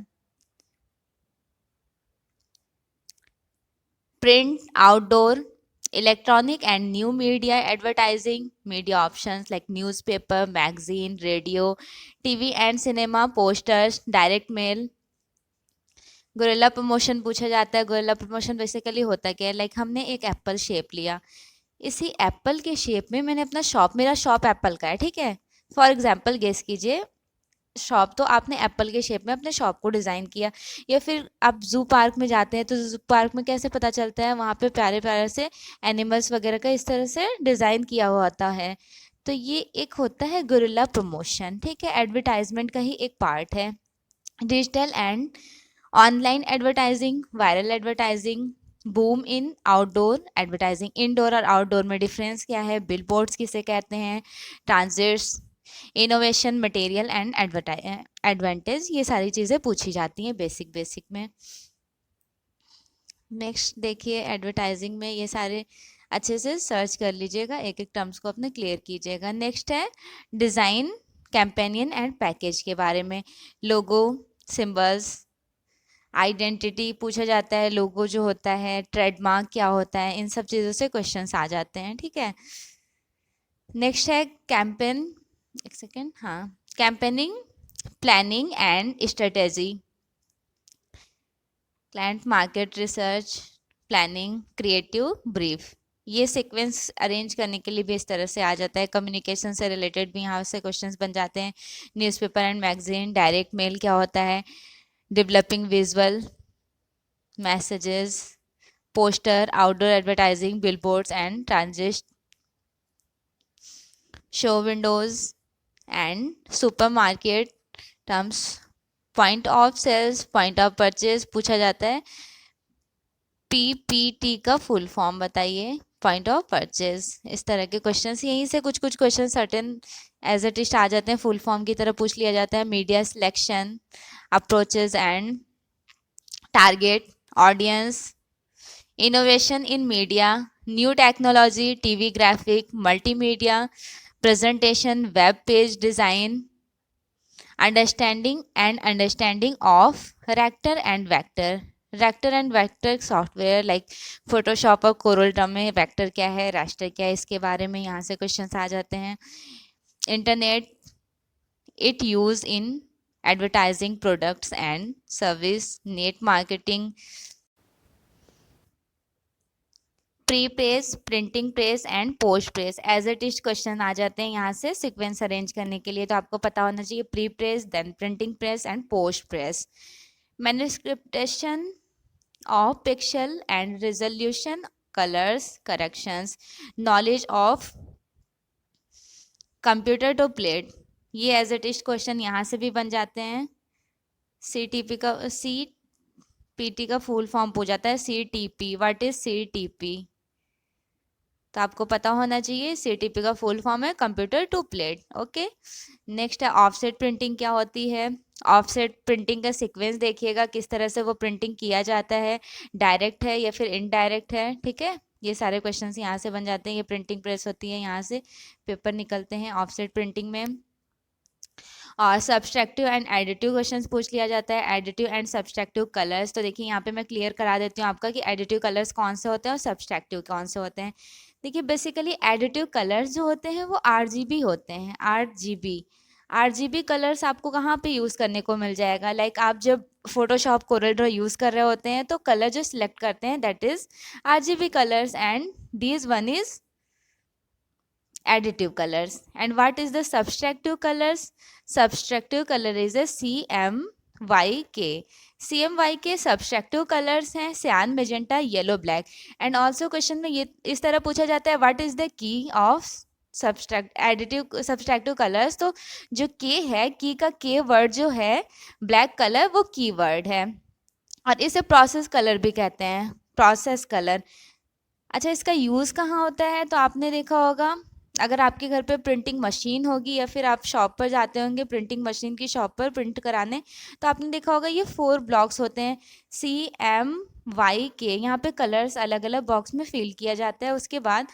print, outdoor, electronic and new media advertising, media options like newspaper, magazine, radio, TV and cinema, posters, direct mail. Gorilla promotion पूछा जाता है। Gorilla promotion basically होता क्या है, like हमने एक Apple shape लिया, इसी एप्पल के शेप में मैंने अपना शॉप, मेरा शॉप एप्पल का है, ठीक है, फॉर एग्जांपल गेस कीजिए शॉप, तो आपने एप्पल के शेप में अपने शॉप को डिज़ाइन किया। या फिर आप जू पार्क में जाते हैं, तो जू पार्क में कैसे पता चलता है, वहाँ पे प्यारे प्यारे से एनिमल्स वगैरह का इस तरह से डिज़ाइन किया हुआ होता है। तो ये एक होता है गोरिल्ला प्रमोशन, ठीक है, एडवर्टाइजमेंट का ही एक पार्ट है। Digital and online advertising, viral advertising, boom in outdoor advertising, indoor और आउटडोर में डिफरेंस क्या है, बिलबोर्ड्स किसे कहते हैं, transits, innovation, material and advantage, ये सारी चीज़ें पूछी जाती हैं बेसिक में। नेक्स्ट देखिए, एडवर्टाइजिंग में ये सारे अच्छे से सर्च कर लीजिएगा, एक एक टर्म्स को अपने क्लियर कीजिएगा। नेक्स्ट है डिज़ाइन, कैंपेनियन एंड पैकेज के बारे में, लोगो, सिंबल्स, आइडेंटिटी पूछा जाता है, लोगो जो होता है, ट्रेडमार्क क्या होता है, इन सब चीज़ों से क्वेश्चंस आ जाते हैं, ठीक है। नेक्स्ट है कैंपेन, एक सेकेंड, हाँ, campaigning, planning and strategy, client market research, planning, creative brief, ये सीक्वेंस अरेंज करने के लिए भी इस तरह से आ जाता है। कम्युनिकेशन से रिलेटेड भी यहाँ से क्वेश्चंस बन जाते हैं। Newspaper and magazine, direct mail क्या होता है, developing visual messages, poster, outdoor advertising, billboards and transit, show windows and supermarket terms, point of sales, point of purchase पूछा जाता है। पीपीटी का फुल फॉर्म बताइए, पॉइंट ऑफ परचेज, इस तरह के क्वेश्चंस, यहीं से कुछ कुछ question certain as it is आ जाते हैं, फुल फॉर्म की तरह पूछ लिया जाता है। Media selection, approaches and target audience, innovation in media, new technology, TV graphic, multimedia, presentation, web page design, understanding of raster and vector software like Photoshop और कोरल ड्रा में वेक्टर क्या है, रास्टर क्या है, इसके बारे में यहाँ से क्वेश्चंस आ जाते हैं। Internet, it use in advertising products and service, net marketing, pre press, printing press and post press. As it is question आ जाते हैं यहाँ से सीक्वेंस अरेंज करने के लिए, तो आपको पता होना चाहिए pre press, then printing press and post press. Manipulation of pixel and resolution, colours corrections, knowledge of computer to plate, ये एज इट इज क्वेश्चन यहाँ से भी बन जाते हैं। CTP का CPT का फुल फॉर्म पूछ जाता है CTP, व्हाट इज CTP, तो आपको पता होना चाहिए CTP का फुल फॉर्म है computer to plate. Okay, next है ऑफसेट प्रिंटिंग क्या होती है। ऑफसेट प्रिंटिंग का सीक्वेंस देखिएगा किस तरह से वो प्रिंटिंग किया जाता है, डायरेक्ट है या फिर इनडायरेक्ट है। ठीक है, ये सारे क्वेश्चंस यहाँ से बन जाते हैं। ये प्रिंटिंग प्रेस होती है, यहाँ से पेपर निकलते हैं ऑफसेट प्रिंटिंग में। और सब्सट्रैक्टिव एंड एडिटिव क्वेश्चंस पूछ लिया जाता है। एडिटिव एंड सब्सट्रैक्टिव कलर्स, तो देखिए यहाँ पे मैं क्लियर करा देती हूँ आपका कि एडिटिव कलर्स कौन से होते हैं और सब्सट्रैक्टिव कौन से होते हैं। देखिए बेसिकली एडिटिव कलर्स जो होते हैं वो RGB होते हैं, RGB कलर्स आपको कहाँ पे यूज़ करने को मिल जाएगा, लाइक आप जब फोटोशॉप कोरल ड्रॉ यूज़ कर रहे होते हैं तो कलर जो सिलेक्ट करते हैं that is RGB colours, and this one is additive colors. And what is the subtractive colors? Subtractive color is a CMYK. CMYK subtractive colors हैं cyan, magenta, yellow, black. And also question में ये इस तरह पूछा जाता है what is the key of subtractive colors, तो जो K है, की का K वर्ड जो है ब्लैक कलर वो की वर्ड है, और इसे प्रोसेस कलर भी कहते हैं, प्रोसेस कलर। अच्छा, इसका यूज़ कहाँ होता है, तो आपने देखा होगा अगर आपके घर पे प्रिंटिंग मशीन होगी या फिर आप शॉप पर जाते होंगे प्रिंटिंग मशीन की शॉप पर प्रिंट कराने, तो आपने देखा होगा ये 4 ब्लॉक्स होते हैं CMYK। यहाँ पे कलर्स अलग अलग बॉक्स में फिल किया जाता है। उसके बाद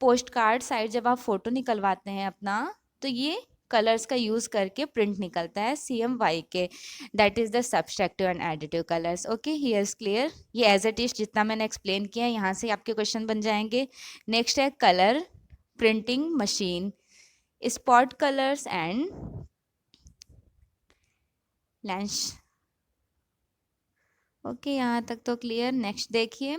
पोस्ट कार्ड साइड जब आप फोटो निकलवाते हैं अपना, तो ये कलर्स का यूज़ करके प्रिंट निकलता है CMYK, that is the subtractive and additive colours. Okay, here is clear. ये एज इट इज जितना मैंने एक्सप्लेन किया यहाँ से आपके क्वेश्चन बन जाएंगे। नेक्स्ट है colour printing machine, spot colours and lens. Okay, यहाँ तक तो क्लियर। नेक्स्ट देखिए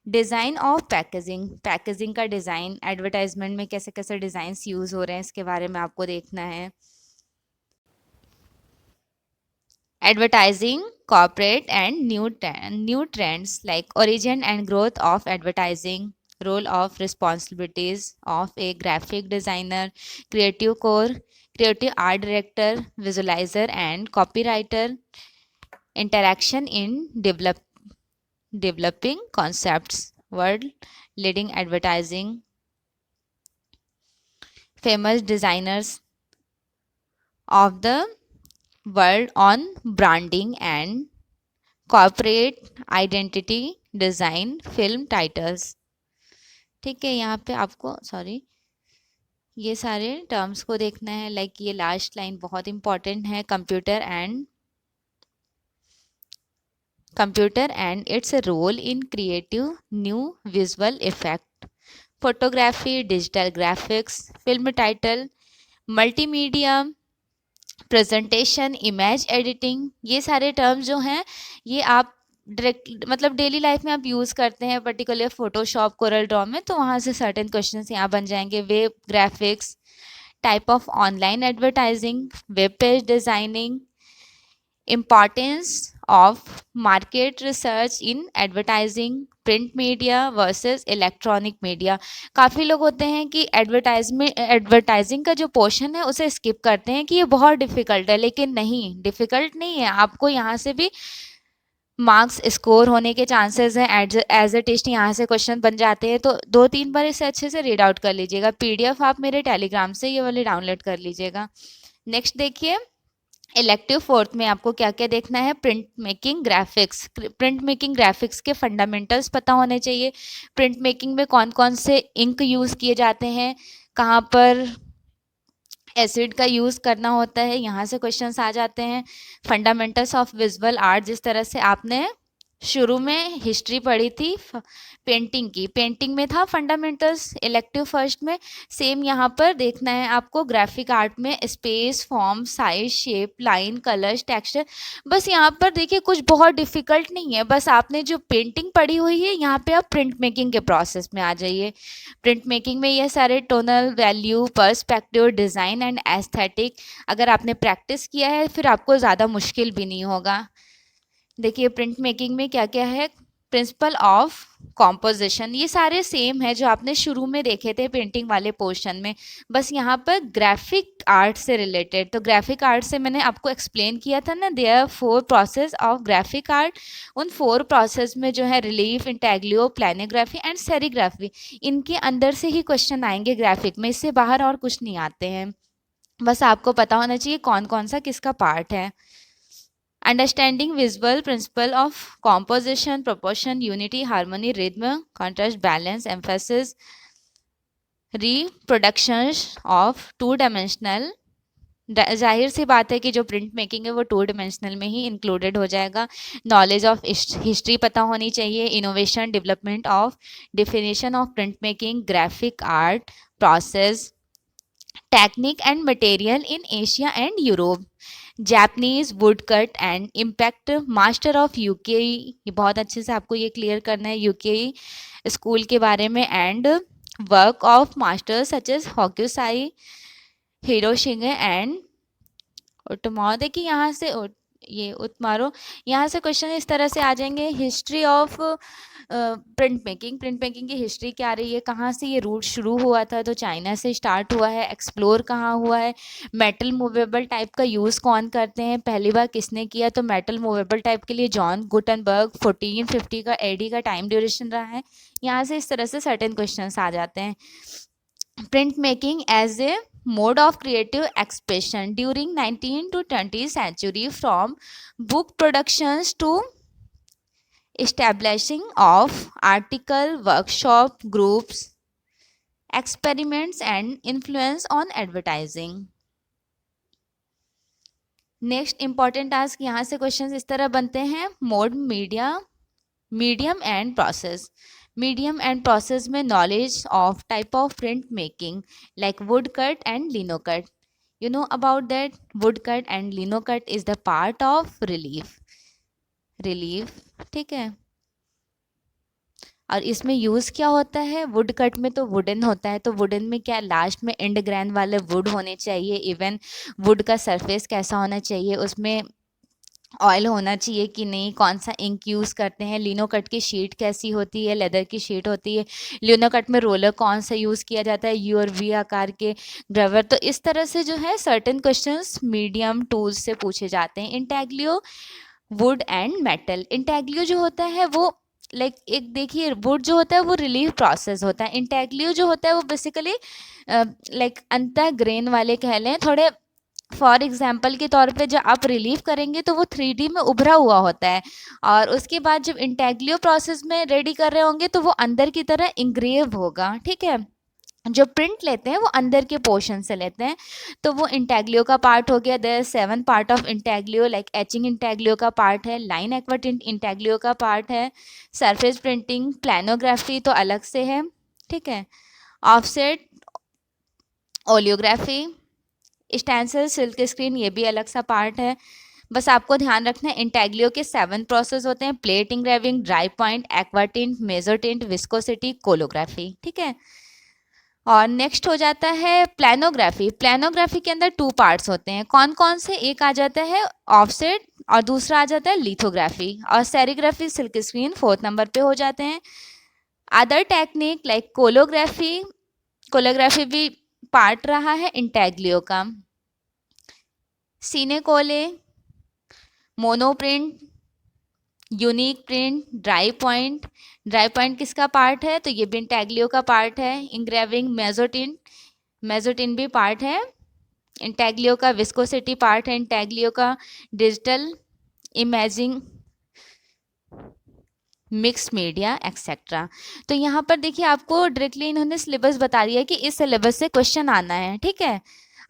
डिज़ाइन ऑफ पैकेजिंग, पैकेजिंग का डिज़ाइन, एडवर्टाइजमेंट में कैसे कैसे डिज़ाइंस यूज़ हो रहे हैं इसके बारे में आपको देखना है। Advertising corporate and new trends like origin and growth of advertising, role of responsibilities of a graphic designer, creative art director, visualizer and copywriter, interaction in developing concepts, world leading advertising, famous designers of the world on branding and corporate identity design, film titles। ठीक है, यहाँ पे आपको ये सारे terms को देखना है। लाइक ये लास्ट लाइन बहुत इंपॉर्टेंट है, computer and its role in creative new visual effect, photography, digital graphics, film title, multimedia, presentation, image editing. ये सारे टर्म्स जो हैं ये आप डायरेक्ट मतलब डेली लाइफ में आप यूज़ करते हैं, पर्टिकुलर फोटोशॉप कोरल ड्रॉ में, तो वहाँ से सर्टेन क्वेश्चंस यहाँ बन जाएंगे। Web graphics, type of online advertising, web page designing, importance of market research in advertising, print media versus electronic media. काफ़ी लोग होते हैं कि एडवर्टाइजिंग का जो पोर्शन है उसे स्किप करते हैं कि ये बहुत डिफ़िकल्ट है, लेकिन नहीं, डिफ़िकल्ट नहीं है। आपको यहाँ से भी मार्क्स स्कोर होने के चांसेस हैं। एज ए टेस्ट यहाँ से क्वेश्चन बन जाते हैं, तो 2-3 बार इसे अच्छे से रीड आउट कर लीजिएगा। PDF आप मेरे टेलीग्राम से ये वाले डाउनलोड कर लीजिएगा। नेक्स्ट देखिए इलेक्टिव 4th में आपको क्या क्या देखना है, print making graphics. Print making graphics के फंडामेंटल्स पता होने चाहिए। प्रिंट मेकिंग में कौन कौन से इंक यूज़ किए जाते हैं, कहाँ पर एसिड का यूज़ करना होता है, यहाँ से क्वेश्चंस आ जाते हैं। फंडामेंटल्स ऑफ विजुअल आर्ट, जिस तरह से आपने शुरू में हिस्ट्री पढ़ी थी पेंटिंग की, पेंटिंग में था फंडामेंटल्स इलेक्टिव फर्स्ट में। सेम यहाँ पर देखना है आपको ग्राफिक आर्ट में space, form, size, shape, line, colours, texture. बस यहाँ पर देखिए कुछ बहुत डिफिकल्ट नहीं है, बस आपने जो पेंटिंग पढ़ी हुई है यहाँ पे आप प्रिंट मेकिंग के प्रोसेस में आ जाइए। प्रिंट मेकिंग में ये सारे tonal value, perspective, design and aesthetic अगर आपने प्रैक्टिस किया है फिर आपको ज़्यादा मुश्किल भी नहीं होगा। देखिए प्रिंट मेकिंग में क्या क्या है, प्रिंसिपल ऑफ कॉम्पोजिशन, ये सारे सेम है जो आपने शुरू में देखे थे पेंटिंग वाले पोर्शन में, बस यहाँ पर ग्राफिक आर्ट से रिलेटेड। तो ग्राफिक आर्ट से मैंने आपको एक्सप्लेन किया था ना, there are 4 process of graphic art. उन 4 प्रोसेस में जो है relief, intaglio, planography and serigraphy, इनके अंदर से ही क्वेश्चन आएंगे ग्राफिक में, इससे बाहर और कुछ नहीं आते हैं। बस आपको पता होना चाहिए कौन कौन सा किसका पार्ट है। Understanding visual principle of composition, proportion, unity, harmony, rhythm, contrast, balance, emphasis, reproductions of two dimensional। जाहिर सी बात है कि जो प्रिंट मेकिंग है वो 2 डिमेंशनल में ही इंक्लूडेड हो जाएगा। नॉलेज ऑफ हिस्ट्री पता होनी चाहिए, innovation, development of, definition of print making, graphic art process, technique and material in Asia and Europe, Japanese wood cut and impact, master of ukiyoe, ये बहुत अच्छे से आपको ये क्लियर करना है यूकेई स्कूल के बारे में, and work of masters such as Hokusai, Hiroshima and Otomo. देखिए यहाँ से ये उतमारो, यहाँ से क्वेश्चन इस तरह से आ जाएंगे। History of print making, print making की हिस्ट्री क्या रही है, कहाँ से ये रूट शुरू हुआ था, तो चाइना से स्टार्ट हुआ है, एक्सप्लोर कहाँ हुआ है, मेटल मूवेबल टाइप का यूज़ कौन करते हैं, पहली बार किसने किया, तो मेटल मूवेबल टाइप के लिए जॉन गुटनबर्ग, 1450 का एडी का टाइम ड्यूरेशन रहा है। यहाँ से इस तरह से सर्टेन क्वेश्चन आ जाते हैं। Print making as a mode of creative expression during 19th to 20th century, from book productions to establishing of article, workshop, groups, experiments and influence on advertising। Next important task, यहाँ से question इस तरह बनते हैं। Mode, medium and process. Medium and process में knowledge of type of print making like wood cut and lino cut, you know about that. Wood cut and lino cut is the part of relief, ठीक है। और इसमें use क्या होता है, wood cut में तो वुडन होता है, तो वुडन में क्या लास्ट में एंड ग्रेन वाले वुड होने चाहिए, इवन वुड का सरफेस कैसा होना चाहिए, उसमें ऑयल होना चाहिए कि नहीं, कौन सा इंक यूज़ करते हैं, लिनो कट की शीट कैसी होती है, लेदर की शीट होती है, लिनो कट में रोलर कौन सा यूज़ किया जाता है, यू और वी आकार के ग्रवर। तो इस तरह से जो है सर्टेन क्वेश्चंस मीडियम टूल्स से पूछे जाते हैं। Intaglio, would and metal. Intaglio जो होता है वो लाइक एक देखिए, वुड जो होता है वो रिलीफ प्रोसेस होता है, इंटेग्लियो जो होता है वो बेसिकली लाइक अंतः ग्रेन वाले कह लें थोड़े। फॉर एग्जाम्पल के तौर पे जब आप रिलीव करेंगे तो वो 3D में उभरा हुआ होता है, और उसके बाद जब इंटेग्लियो प्रोसेस में रेडी कर रहे होंगे तो वो अंदर की तरह इंग्रेव होगा, ठीक है। जो प्रिंट लेते हैं वो अंदर के पोर्शन से लेते हैं, तो वो इंटेग्लियो का पार्ट हो गया। There 7 part of intaglio, like etching intaglio का पार्ट है, लाइन एक्वाटिंट इंटेग्लियो का पार्ट है, सरफेस प्रिंटिंग, प्लानोग्राफी तो अलग से है, ठीक है, offset, oleography, stencil, silk screen, ये भी अलग सा पार्ट है। बस आपको ध्यान रखना है इंटेग्लियो के 7 प्रोसेस होते हैं, plate engraving, dry point, aquatint, mezzotint, viscosity, collagraphy, ठीक है। और नेक्स्ट हो जाता है प्लानोग्राफी। प्लानोग्राफी के अंदर 2 पार्ट्स होते हैं, कौन कौन से, एक आ जाता है ऑफसेट और दूसरा आ जाता है लिथोग्राफी, और serigraphy, silk screen 4th number पे हो जाते हैं। Other technique like collagraphy, collagraphy भी पार्ट रहा है इंटेग्लियो का। Chine colle, monoprint, unique print, dry point. Dry point किसका पार्ट है, तो ये भी इंटेग्लियो का पार्ट है। इंग्रेविंग, मेजोटिन, मेजोटिन भी पार्ट है इंटेग्लियो का। विस्कोसिटी पार्ट है इंटेग्लियो का। Digital imaging, mix media etcetera. तो यहाँ पर देखिए आपको डायरेक्टली इन्होंने सिलेबस बता दिया है कि इस सिलेबस से क्वेश्चन आना है, ठीक है।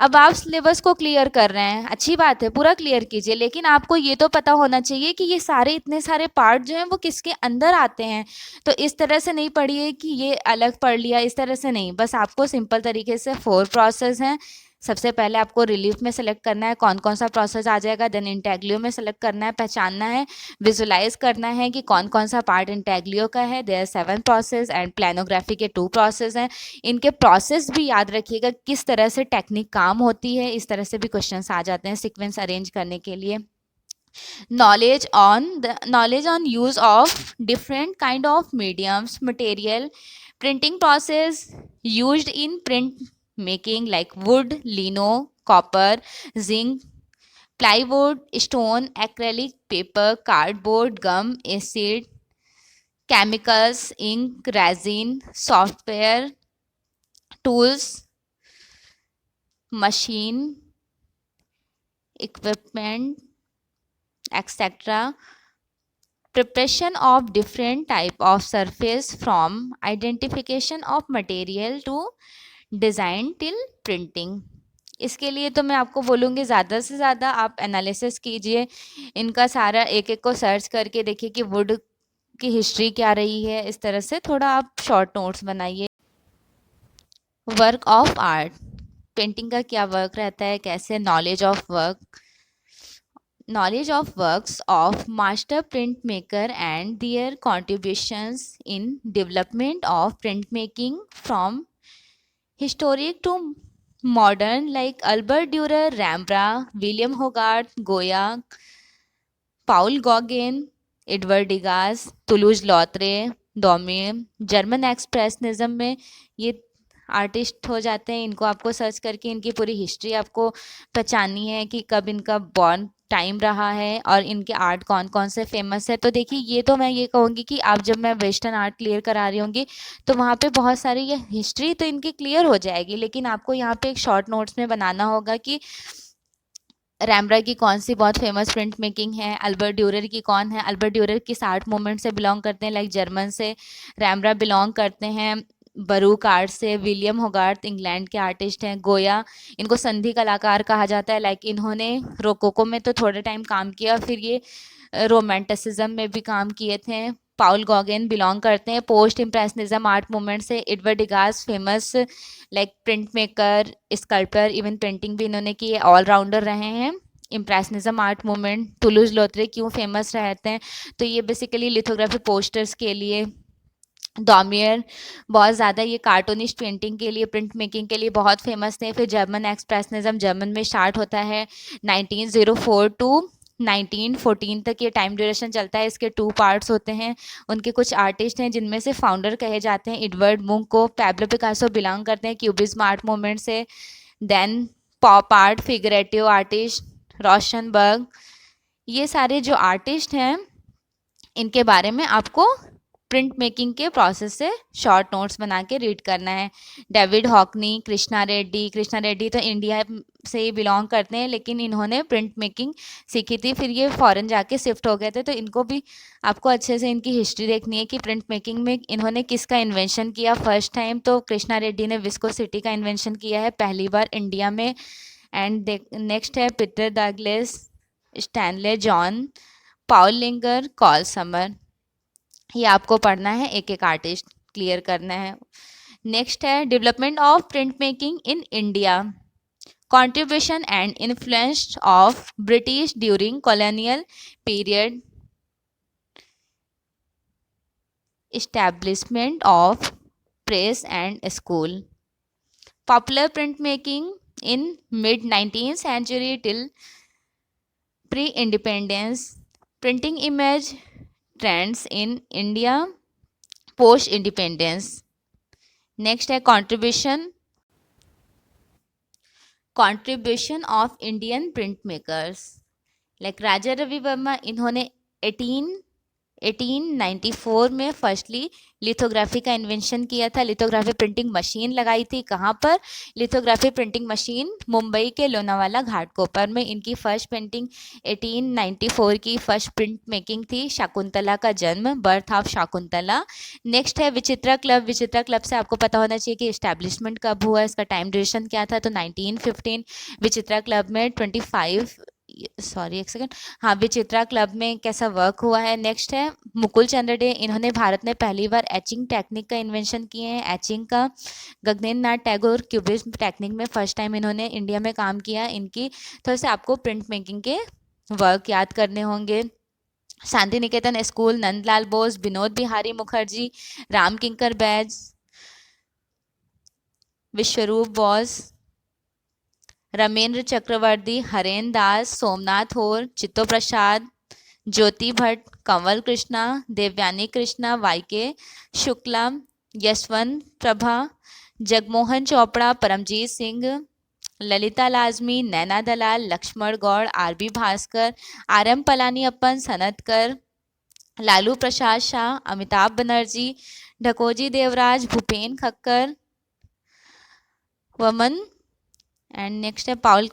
अब आप सिलेबस को क्लियर कर रहे हैं, अच्छी बात है, पूरा क्लियर कीजिए, लेकिन आपको ये तो पता होना चाहिए कि ये सारे इतने सारे पार्ट जो हैं वो किसके अंदर आते हैं। तो इस तरह से नहीं पढ़िए कि ये अलग पढ़ लिया, इस तरह से नहीं, बस आपको सिंपल तरीके से 4 प्रोसेस हैं। सबसे पहले आपको रिलीफ में सेलेक्ट करना है कौन कौन सा प्रोसेस आ जाएगा, देन इंटेग्लियो में सेलेक्ट करना है, पहचानना है, विजुलाइज करना है कि कौन कौन सा पार्ट इंटेग्लियो का है। देयर 7 प्रोसेस एंड प्लानोग्राफी के 2 प्रोसेस हैं। इनके प्रोसेस भी याद रखिएगा, किस तरह से टेक्निक काम होती है, इस तरह से भी क्वेश्चंस आ जाते हैं सीक्वेंस अरेंज करने के लिए। knowledge on use of different kind of mediums, material, printing process used in print making like wood, lino, copper, zinc, plywood, stone, acrylic, paper, cardboard, gum, acid, chemicals, ink, resin, software, tools, machine, equipment, etc. Preparation of different type of surface from identification of material to design till printing. इसके लिए तो मैं आपको बोलूँगी ज़्यादा से ज़्यादा आप एनालिसिस कीजिए, इनका सारा एक एक को सर्च करके देखिए कि वुड की हिस्ट्री क्या रही है, इस तरह से थोड़ा आप शॉर्ट नोट्स बनाइए। वर्क ऑफ आर्ट, पेंटिंग का क्या वर्क रहता है, कैसे knowledge of work, knowledge of works of master printmaker and their contributions in development of printmaking from historic to modern like Albert Dürer, Rembrandt, William Hogarth, Goya, Paul Gauguin, Edward Degas, Toulouse Lautrec, Daumier, German expressionism में ये artist हो जाते हैं। इनको आपको search करके इनकी पूरी हिस्ट्री आपको पहचाननी है कि कब इनका बॉर्न टाइम रहा है और इनके आर्ट कौन कौन से फेमस है। तो देखिए ये तो मैं ये कहूँगी कि आप जब मैं वेस्टर्न आर्ट क्लियर करा रही होंगी तो वहाँ पे बहुत सारी ये हिस्ट्री तो इनकी क्लियर हो जाएगी, लेकिन आपको यहाँ पे एक शॉर्ट नोट्स में बनाना होगा कि रैम्ब्रा की कौन सी बहुत फेमस प्रिंट मेकिंग है, अल्बर्ट ड्यूरर की कौन है, अल्बर्ट ड्यूरर किस आर्ट मूवमेंट से बिलोंग करते हैं, लाइक जर्मन से, रैम्ब्रा बिलोंग करते हैं बरूक आर्ट से, विलियम होगार्थ इंग्लैंड के आर्टिस्ट हैं, गोया इनको संधि कलाकार कहा जाता है, लाइक इन्होंने रोकोको में तो थोड़े टाइम काम किया, फिर ये रोमांटिसिज्म में भी काम किए थे। पाउल गॉगेन बिलोंग करते हैं पोस्ट इम्प्रेशनिज्म आर्ट मूवमेंट से। Edward Degas famous like print maker, sculptor, even painting भी इन्होंने की है, ऑलराउंडर रहे हैं। Impressionism art movement, Toulouse Lautrec क्यों फेमस रहते हैं, तो ये बेसिकली लिथोग्राफी पोस्टर्स के लिए। डॉमियर बहुत ज़्यादा ये कार्टूनिस्ट पेंटिंग के लिए, प्रिंट मेकिंग के लिए बहुत फेमस थे। फिर जर्मन एक्सप्रेशनिज्म जर्मन में स्टार्ट होता है 1904 टू 1914 तक ये टाइम ड्यूरेशन चलता है। इसके 2 पार्ट्स होते हैं। उनके कुछ आर्टिस्ट हैं जिनमें से फाउंडर कहे जाते हैं एडवर्ड मुंक को। पैब्लो पिकासो बिलोंग करते हैं क्यूबिज्म आर्ट मूवमेंट से। Then pop art, figurative artist Rauschenberg, ये सारे जो आर्टिस्ट हैं इनके बारे में आपको प्रिंट मेकिंग के प्रोसेस से शॉर्ट नोट्स बना के रीड करना है। डेविड हॉकनी, कृष्णा रेड्डी तो इंडिया से ही बिलोंग करते हैं, लेकिन इन्होंने प्रिंट मेकिंग सीखी थी, फिर ये फॉरेन जाके शिफ्ट हो गए थे, तो इनको भी आपको अच्छे से इनकी हिस्ट्री देखनी है कि प्रिंट मेकिंग में इन्होंने किसका इन्वेंशन किया फर्स्ट टाइम। तो कृष्णा रेड्डी ने विस्कोसिटी का इन्वेंशन किया है पहली बार इंडिया में। एंड नेक्स्ट है पीटर डगलस, स्टैनले जॉन, पाउल लिंगर, कॉल समर। ये आपको पढ़ना है, एक एक आर्टिस्ट क्लियर करना है। नेक्स्ट है development of print making in India, contribution and influence of British during colonial period, establishment of press and school, popular printmaking in mid 19th century till pre-independence, printing image trends in India post independence. Next है contribution of Indian print makers, like Raja Ravi Varma, इन्होंने 1894 में firstly lithography का invention किया था। Lithography printing machine लगाई थी कहाँ पर? लिथोग्राफी प्रिंटिंग मशीन मुंबई के लोनावाला घाटकोपर में। इनकी फर्स्ट पेंटिंग 1894 की फर्स्ट प्रिंट मेकिंग थी। शकुंतला का जन्म, बर्थ ऑफ शकुंतला। नेक्स्ट है विचित्रा क्लब। विचित्रा क्लब से आपको पता होना चाहिए कि इस्टेब्लिशमेंट कब हुआ, इसका टाइम ड्यूरेशन क्या था, तो 1915। विचित्रा क्लब में 25 सॉरी एक सेकंड, हाँ, विचित्रा क्लब में कैसा वर्क हुआ है। नेक्स्ट है मुकुल चंद्र डे। इन्होंने भारत में पहली बार एचिंग टेक्निक का इन्वेंशन किए हैं, एचिंग का। गगनेंद्र नाथ टैगोर क्यूबिज्म टेक्निक में फर्स्ट टाइम इन्होंने इंडिया में काम किया। इनकी थोड़े से आपको प्रिंट मेकिंग के वर्क याद करने होंगे। शांति निकेतन स्कूल, नंदलाल बोस, विनोद बिहारी मुखर्जी, राम किंकर बैज, विश्वरूप बोस, रमेंद्र चक्रवर्ती, हरेन दास, सोमनाथ होर, चित्तो प्रसाद, ज्योति भट्ट, कंवल कृष्णा, देवयानी कृष्णा, वाईके शुक्ला, यशवंत प्रभा, जगमोहन चोपड़ा, परमजीत सिंह, ललिता लाजमी, नैना दलाल, लक्ष्मण गौड़, आर.बी. भास्कर, आर.एम. पलानीअप्पन, सनतकर, लालू प्रसाद शाह, अमिताभ बनर्जी, ढकोजी देवराज, भूपेन खक्कर, वमन, एंड नेक्स्ट है पाउल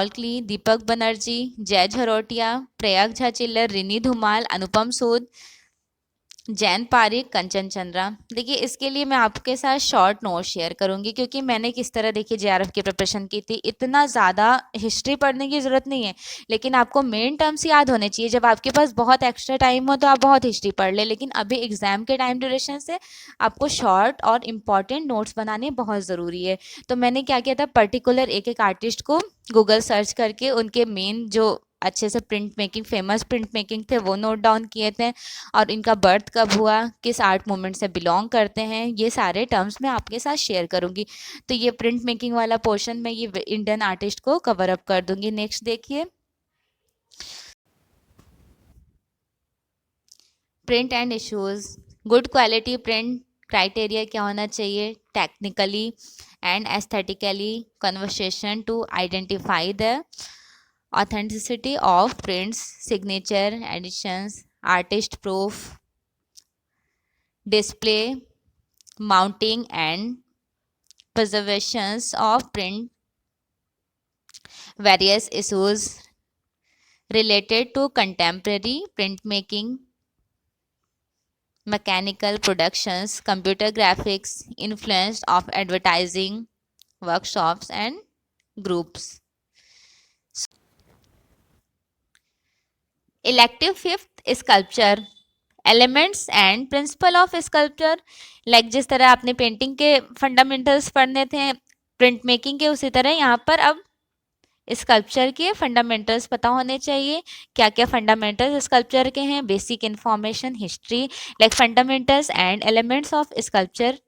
क्ली, दीपक बनर्जी, जय झरोटिया, प्रयाग झा चिल्लर, रिनी धुमाल, अनुपम सूद, जैन पारिक, कंचन चंद्रा। देखिए इसके लिए मैं आपके साथ शॉर्ट नोट शेयर करूंगी, क्योंकि मैंने किस तरह देखिए जेआरएफ की प्रिपरेशन की थी। इतना ज़्यादा हिस्ट्री पढ़ने की ज़रूरत नहीं है, लेकिन आपको मेन टर्म्स याद होने चाहिए। जब आपके पास बहुत एक्स्ट्रा टाइम हो तो आप बहुत हिस्ट्री पढ़ ले, लेकिन अभी एग्जाम के टाइम ड्यूरेशन से आपको शॉर्ट और इम्पॉर्टेंट नोट्स बनाने बहुत ज़रूरी है। तो मैंने क्या किया था, पर्टिकुलर एक एक आर्टिस्ट को गूगल सर्च करके उनके मेन जो अच्छे से print making, famous print making थे, वो नोट डाउन किए थे, और इनका बर्थ कब हुआ, किस आर्ट मूवमेंट से बिलोंग करते हैं, ये सारे टर्म्स मैं आपके साथ शेयर करूंगी। तो ये प्रिंट मेकिंग वाला पोर्शन में ये इंडियन आर्टिस्ट को कवर अप कर दूंगी। नेक्स्ट देखिए, print and issues. Good quality print criteria क्या होना चाहिए? Technically and aesthetically conversation to identify the authenticity of prints, signature, editions, artist proof, display, mounting and preservations of print, various issues related to contemporary printmaking, mechanical productions, computer graphics, influence of advertising, workshops and groups. Elective fifth, sculpture, elements and principle of sculpture. Like जिस तरह आपने painting के fundamentals पढ़ने थे print making के, उसी तरह यहाँ पर अब स्कल्पचर के फंडामेंटल्स पता होने चाहिए। क्या क्या फंडामेंटल्स स्कल्पचर के हैं? Basic information, history, like fundamentals and elements of sculpture,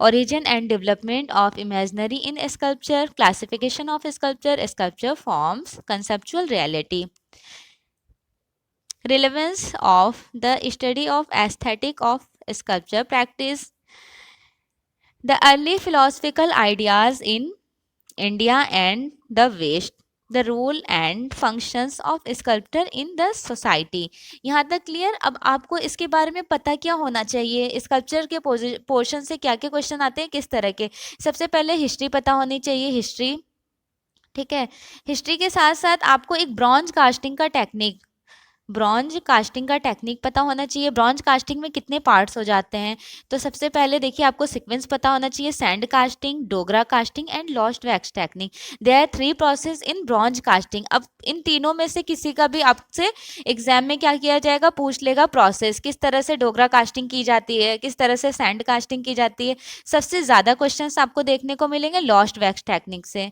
origin and development of imaginary in sculpture, classification of sculpture, sculpture forms, conceptual reality, relevance of the study of aesthetic of sculpture practice, the early philosophical ideas in India and the West, the role and functions of sculptor in the society। यहाँ तक clear? अब आपको इसके बारे में पता क्या होना चाहिए, स्कल्पचर के पोर्शन से क्या क्या क्वेश्चन आते हैं, किस तरह के। सबसे पहले हिस्ट्री पता होनी चाहिए, हिस्ट्री, ठीक है। हिस्ट्री के साथ साथ आपको एक ब्रॉन्ज कास्टिंग का टेक्निक, ब्रॉन्ज कास्टिंग का टेक्निक पता होना चाहिए। ब्रॉन्ज कास्टिंग में कितने पार्ट्स हो जाते हैं? तो सबसे पहले देखिए आपको सीक्वेंस पता होना चाहिए, sand casting, Dhokra casting and lost wax technique. There are 3 process in bronze casting. अब इन तीनों में से किसी का भी आपसे एग्जाम में क्या किया जाएगा, पूछ लेगा प्रोसेस, किस तरह से डोगरा कास्टिंग की जाती है, किस तरह से सैंड कास्टिंग की जाती है। सबसे ज़्यादा क्वेश्चन आपको देखने को मिलेंगे लॉस्ट वैक्स टेक्निक से।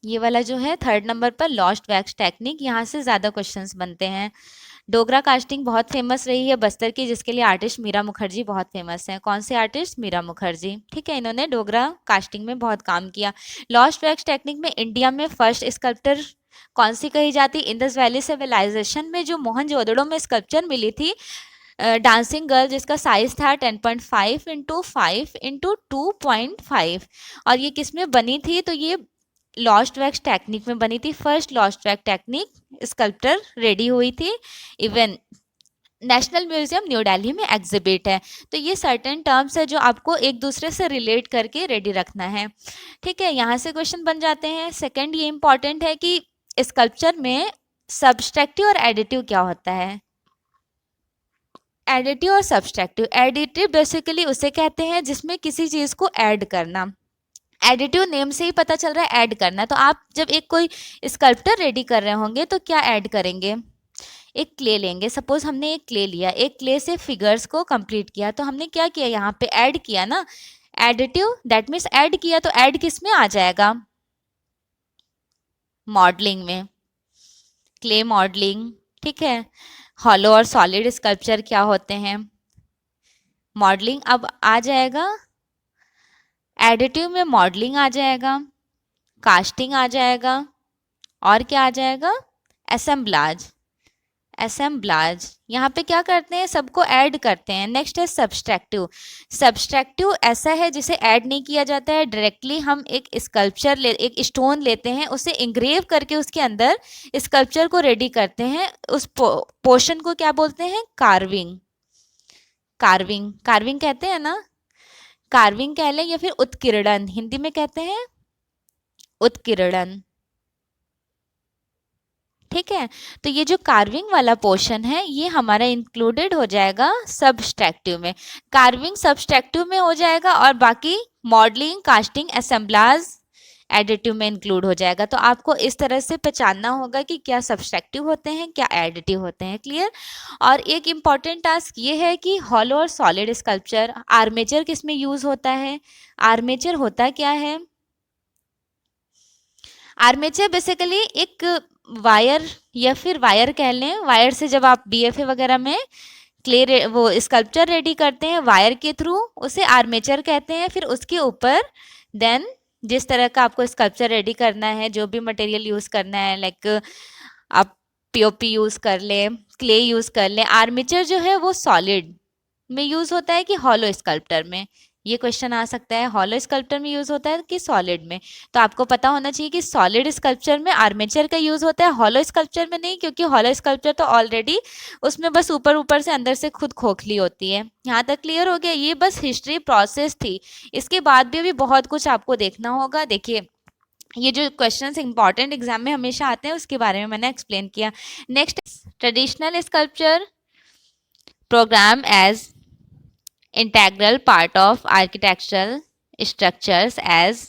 ये वाला जो है 3rd नंबर पर लॉस्ट वैक्स टेक्निक, यहाँ से ज़्यादा क्वेश्चंस बनते हैं। डोगरा कास्टिंग बहुत फेमस रही है बस्तर की, जिसके लिए आर्टिस्ट मीरा मुखर्जी बहुत फेमस हैं। कौन से आर्टिस्ट? मीरा मुखर्जी, ठीक है। इन्होंने डोगरा कास्टिंग में बहुत काम किया। लॉस्ट वैक्स टेक्निक में इंडिया में फर्स्ट स्कल्प्टर कौन सी कही जाती? इंडस वैली सिविलाइजेशन में जो मोहनजोदड़ो में स्कल्पचर मिली थी, डांसिंग गर्ल, जिसका साइज था 10.5 × 5 × 2.5, और ये किस में बनी थी? तो ये लॉस्ट वैक्स टेक्निक में बनी थी, first lost wax technique sculpture ready हुई थी, even national museum new Delhi में एग्जिबिट है। तो ये सर्टेन टर्म्स है जो आपको एक दूसरे से रिलेट करके रेडी रखना है। ठीक है, यहाँ से क्वेश्चन बन जाते हैं। सेकंड ये इंपॉर्टेंट है कि स्कल्पचर में सब्सट्रैक्टिव और एडिटिव क्या होता है। एडिटिव और सब्सट्रैक्टिव, एडिटिव बेसिकली उसे कहते हैं जिसमें किसी चीज़ को ऐड करना। एडिटिव नेम से ही पता चल रहा है ऐड करना। तो आप जब एक कोई स्कल्पचर रेडी कर रहे होंगे तो क्या ऐड करेंगे, एक क्ले लेंगे। सपोज हमने एक क्ले लिया, एक क्ले से फिगर्स को कंप्लीट किया, तो हमने क्या किया, यहाँ पे ऐड किया ना, एडिटिव दैट मीन्स ऐड किया। तो ऐड किस में आ जाएगा, मॉडलिंग में, क्ले मॉडलिंग। ठीक है, हॉलो और सॉलिड स्कल्पचर क्या होते हैं, मॉडलिंग अब आ जाएगा। एडिटिव में मॉडलिंग आ जाएगा, कास्टिंग आ जाएगा, और क्या आ जाएगा, असेंबलाज। असेंबलाज यहाँ पे क्या करते हैं, सबको ऐड करते हैं। नेक्स्ट है सब्सट्रैक्टिव। सब्सट्रैक्टिव ऐसा है जिसे ऐड नहीं किया जाता है, डायरेक्टली हम एक स्कल्पचर एक स्टोन लेते हैं, उसे इंग्रेव करके उसके अंदर स्कल्पचर को रेडी करते हैं। उस पोर्शन को क्या बोलते हैं, कार्विंग। कार्विंग, कार्विंग कहते हैं ना, कार्विंग कह लें या फिर उत्कीर्णन, हिंदी में कहते हैं उत्कीर्णन। ठीक है, तो ये जो कार्विंग वाला पोर्शन है ये हमारा इंक्लूडेड हो जाएगा सब्सट्रैक्टिव में। कार्विंग सब्सट्रैक्टिव में हो जाएगा और बाकी मॉडलिंग, कास्टिंग, असेंबलाज एडिटिव में इंक्लूड हो जाएगा। तो आपको इस तरह से पहचानना होगा कि क्या सब्सट्रैक्टिव होते हैं, क्या एडिटिव होते हैं। क्लियर। और एक इम्पॉर्टेंट टास्क ये है कि हॉलो और सॉलिड स्कल्पचर, आर्मेचर किस में यूज होता है, आर्मेचर होता क्या है, आर्मेचर बेसिकली एक वायर या फिर वायर कह लें, वायर से जब आप बीएफए वगैरह में क्ले वो स्कल्पचर रेडी करते हैं वायर के थ्रू, उसे आर्मेचर कहते हैं। फिर उसके ऊपर देन जिस तरह का आपको स्कल्पचर रेडी करना है, जो भी मटेरियल यूज़ करना है, लाइक आप पीओपी यूज़ कर लें, क्ले यूज़ कर लें। आर्मेचर जो है वो सॉलिड में यूज़ होता है कि हॉलो स्कल्पचर में, ये क्वेश्चन आ सकता है, हॉलो स्कल्पचर में यूज़ होता है कि सॉलिड में। तो आपको पता होना चाहिए कि सॉलिड स्कल्पचर में आर्मेचर का यूज़ होता है, हॉलो स्कल्पचर में नहीं, क्योंकि हॉलो स्कल्पचर तो ऑलरेडी उसमें बस ऊपर ऊपर से अंदर से खुद खोखली होती है। यहाँ तक क्लियर हो गया, ये बस हिस्ट्री प्रोसेस थी। इसके बाद भी अभी बहुत कुछ आपको देखना होगा। देखिए ये जो क्वेश्चंस इंपॉर्टेंट एग्जाम में हमेशा आते हैं उसके बारे में मैंने एक्सप्लेन किया। Next, traditional sculpture program as integral part of architectural structures as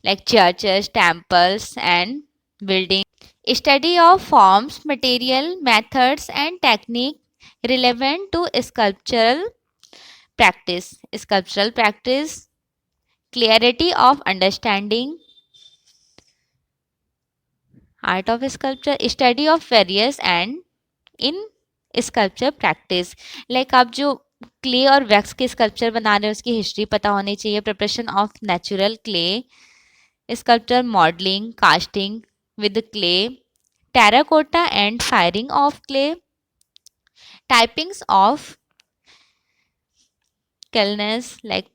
like churches, temples and buildings. Study of forms, material, methods and technique relevant to sculptural practice. Sculptural practice, clarity of understanding, art of sculpture, study of various and in sculpture practice. Like आप जो clay और wax के sculpture बना रहे हैं उसकी history पता होनी चाहिए। Preparation of natural clay sculpture, modelling, casting with clay, terracotta and firing of clay, typings of kilns, like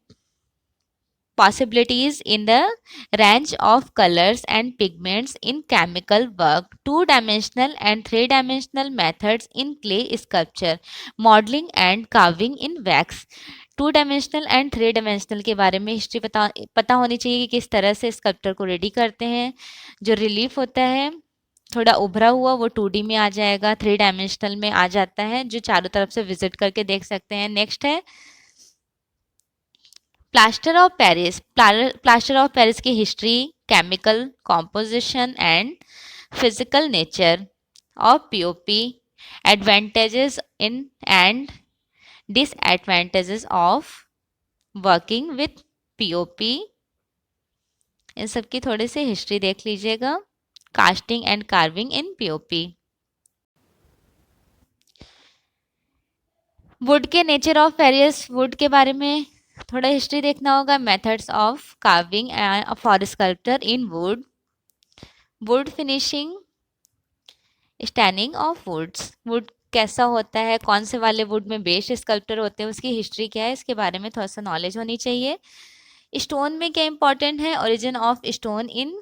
possibilities in the range of colors and pigments in chemical work, two-dimensional and three-dimensional methods in clay sculpture, modeling and carving in wax. Two dimensional and three dimensional के बारे में history पता होनी चाहिए कि किस तरह से स्कल्पचर को रेडी करते हैं। जो रिलीफ होता है थोड़ा उभरा हुआ वो 2D में आ जाएगा, थ्री डायमेंशनल में आ जाता है, जो चारों तरफ से विजिट करके देख सकते हैं। नेक्स्ट है plaster of Paris. Plaster of Paris की history, chemical composition and physical nature of POP, advantages in and disadvantages of working with POP, इन सब की थोड़ी सी हिस्ट्री देख लीजिएगा। Casting and carving in POP, wood के नेचर ऑफ वेरियस वुड के बारे में थोड़ा हिस्ट्री देखना होगा। Methods of carving for sculpture in wood, wood finishing, staining of woods, wood कैसा होता है, कौन से वाले वुड में बेस्ड स्कल्पचर होते हैं, उसकी हिस्ट्री क्या है, इसके बारे में थोड़ा सा नॉलेज होनी चाहिए। स्टोन में क्या इंपॉर्टेंट है, origin of stone in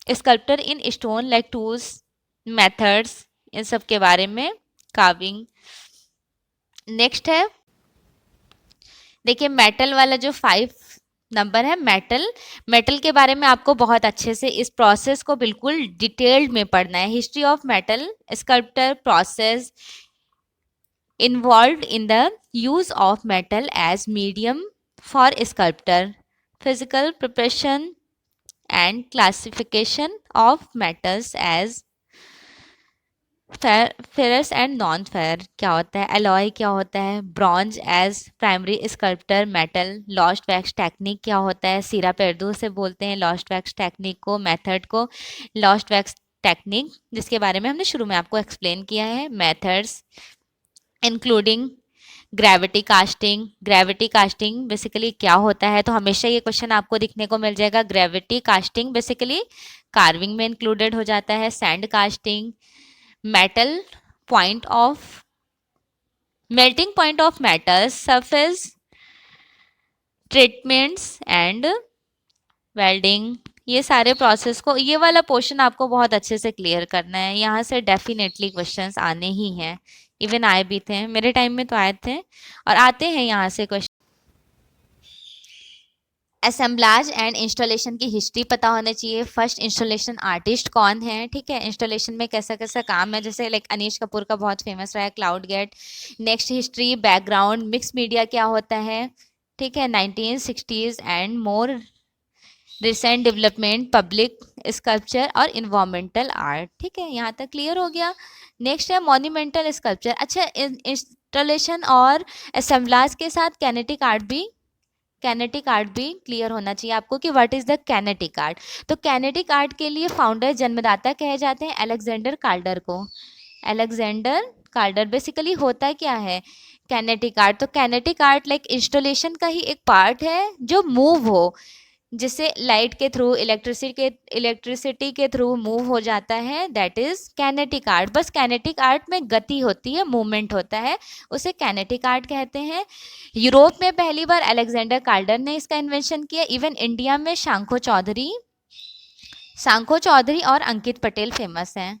sculpture in stone like tools methods, इन सब के बारे में, कार्विंग। नेक्स्ट है, देखिए मेटल वाला जो 5 नंबर है, मेटल के बारे में आपको बहुत अच्छे से इस प्रोसेस को बिल्कुल डिटेल्ड में पढ़ना है। History of metal sculpture process involved in the use of metal as medium for sculpture, physical preparation and classification of metals as ferrous and non fair क्या होता है, एलॉय क्या होता है, bronze age primary sculptor metal, lost wax technique क्या होता है, सीरा पेर्दू से बोलते हैं लॉस्ट वैक्स टेक्निक को, मेथड को लॉस्ट वैक्स टेक्निक, जिसके बारे में हमने शुरू में आपको एक्सप्लेन किया है। Methods including gravity casting basically क्या होता है, तो हमेशा ये क्वेश्चन आपको दिखने को मिल जाएगा। ग्रेविटी कास्टिंग बेसिकली कार्विंग में इंक्लूडेड हो जाता है। Sand casting, metal point of melting point of metals, surface treatments and welding, ये सारे प्रोसेस को, ये वाला पोर्शन आपको बहुत अच्छे से क्लियर करना है। यहाँ से डेफिनेटली क्वेश्चंस आने ही हैं, इवन आए भी थे, मेरे टाइम में तो आए थे और आते हैं यहाँ से क्वेश्चन। असेंबलाज एंड इंस्टॉलेशन की हिस्ट्री पता होना चाहिए। फर्स्ट इंस्टॉलेशन आर्टिस्ट कौन है, ठीक है, इंस्टॉलेशन में कैसा कैसा काम है, जैसे लाइक अनीश कपूर का बहुत फेमस रहा है cloud gate. Next history background, mix media क्या होता है, ठीक है, 1960s and more recent development, public sculpture और इन्वायरमेंटल आर्ट, ठीक है, यहाँ तक क्लियर हो गया। नेक्स्ट है मॉन्यूमेंटल स्कल्पचर। अच्छा, इंस्टॉलेशन और असेंबलाज के साथ कैनेटिक आर्ट भी क्लियर होना चाहिए आपको कि what is the kinetic art. तो कैनेटिक आर्ट के लिए फाउंडर जन्मदाता कहे जाते हैं अलेक्जेंडर काल्डर को। अलेक्जेंडर काल्डर बेसिकली होता क्या है कैनेटिक आर्ट, तो कैनेटिक आर्ट लाइक इंस्टॉलेशन का ही एक पार्ट है जो मूव हो, जिसे लाइट के थ्रू इलेक्ट्रिसिटी के थ्रू मूव हो जाता है, दैट इज कैनेटिक आर्ट। बस कैनेटिक आर्ट में गति होती है, मूवमेंट होता है, उसे कैनेटिक आर्ट कहते हैं। यूरोप में पहली बार अलेक्जेंडर काल्डर ने इसका इन्वेंशन किया। इवन इंडिया में सांखो चौधरी और अंकित पटेल फेमस हैं,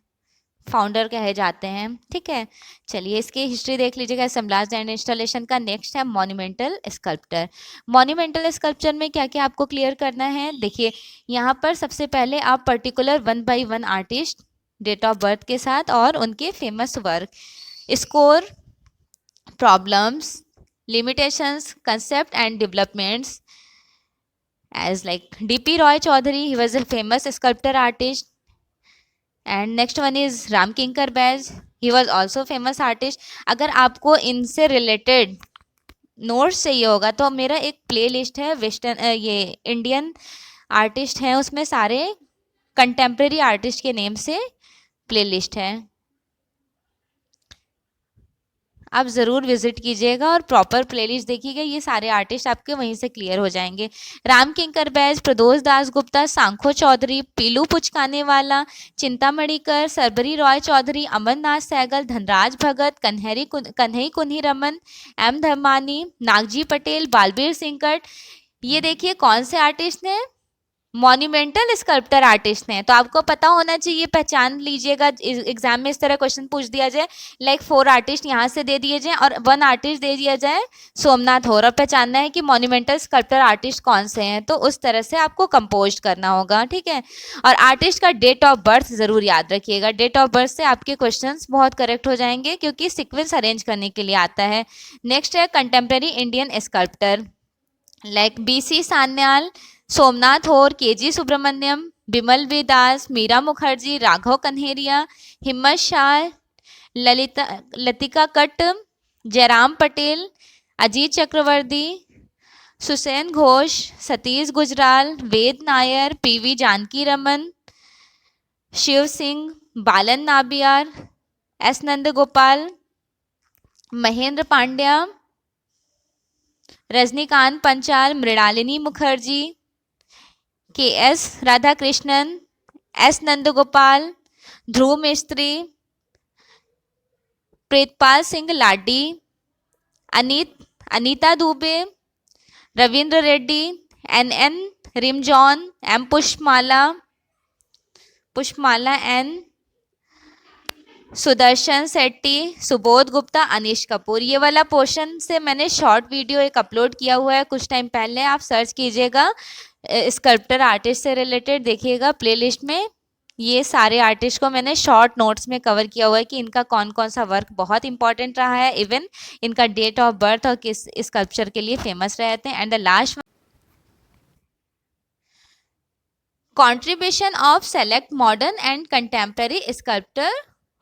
फाउंडर कहे जाते हैं, ठीक है। चलिए इसकी हिस्ट्री देख लीजिएगा असेंबलाज एंड इंस्टॉलेशन का। नेक्स्ट है मॉन्यूमेंटल स्कल्पचर। मॉन्यूमेंटल स्कल्पचर में क्या क्या आपको क्लियर करना है, देखिए यहाँ पर सबसे पहले आप particular 1 by 1 artist, date of birth के साथ और उनके famous work, score, problems, limitations, concept and developments as like D.P. Roy Chaudhary, he was a famous sculptor artist. And next one is Ram Kinkar Baij, he was also famous artist. अगर आपको इनसे related notes चाहिए होगा तो मेरा एक प्ले लिस्ट है, western ये इंडियन आर्टिस्ट हैं, उसमें सारे कंटेम्प्रेरी आर्टिस्ट के नेम से प्ले लिस्ट है, आप ज़रूर विजिट कीजिएगा और प्रॉपर प्लेलिस्ट देखिएगा, ये सारे आर्टिस्ट आपके वहीं से क्लियर हो जाएंगे। राम किंकर बैज, प्रदोष दास गुप्ता, सांखो चौधरी, पीलू पुचकाने वाला, चिंतामणिकर, सरबरी रॉय चौधरी, अमरनाथ सहगल, धनराज भगत, कन्हई कुन्ही रमन, एम धर्मानी, नागजी पटेल, बालबीर सिंकट, ये देखिए कौन से आर्टिस्ट ने, मॉन्यूमेंटल स्कल्पटर आर्टिस्ट हैं। तो आपको पता होना चाहिए, पहचान लीजिएगा, एग्जाम में इस तरह क्वेश्चन पूछ दिया जाए लाइक 4 आर्टिस्ट यहाँ से दे दिए जाए और 1 आर्टिस्ट दे दिया जाए सोमनाथ होर, और पहचानना है कि मॉन्यूमेंटल स्कल्पटर आर्टिस्ट कौन से हैं, तो उस तरह से आपको कंपोज करना होगा, ठीक है। और आर्टिस्ट का डेट ऑफ बर्थ ज़रूर याद रखिएगा, डेट ऑफ बर्थ से आपके क्वेश्चन बहुत करेक्ट हो जाएंगे क्योंकि सिक्वेंस अरेंज करने के लिए आता है। नेक्स्ट है contemporary Indian sculptor like B.C. Sanyal, Somnath Hore, K G. Subramanyan, Bimal Vedas, Meera Mukherjee, Raghav Kanoria, Himmat Shah, Latika Katt, Jairam Patel, Ajit Chakravarti, Sushen Ghosh, Satish Gujral, Ved Nayar, P.V. Janaki Raman, Shiv Singh, Balan Nambiar, S. Nandagopal, Mahendra Pandya, Rajnikant Panchal, Mrinalini Mukherjee, K S. Radhakrishnan, S. Nandagopal, Dhruva Mistry, Pritpal Singh लाडी, Anita Dubey, Ravindra Reddy, NN रिमजॉन, M पुष्पमाला N Sudarshan Shetty, Subodh Gupta, Anish Kapoor. ये वाला पोर्शन से मैंने शॉर्ट वीडियो एक अपलोड किया हुआ है कुछ टाइम पहले, आप सर्च कीजिएगा स्कल्प्टर आर्टिस्ट से रिलेटेड, देखिएगा प्लेलिस्ट में। ये सारे आर्टिस्ट को मैंने शॉर्ट नोट्स में कवर किया हुआ है कि इनका कौन कौन सा वर्क बहुत इंपॉर्टेंट रहा है, इवन इनका डेट ऑफ बर्थ और किस स्कल्पचर के लिए फेमस रहते हैं। And the last contribution of select modern and contemporary sculptor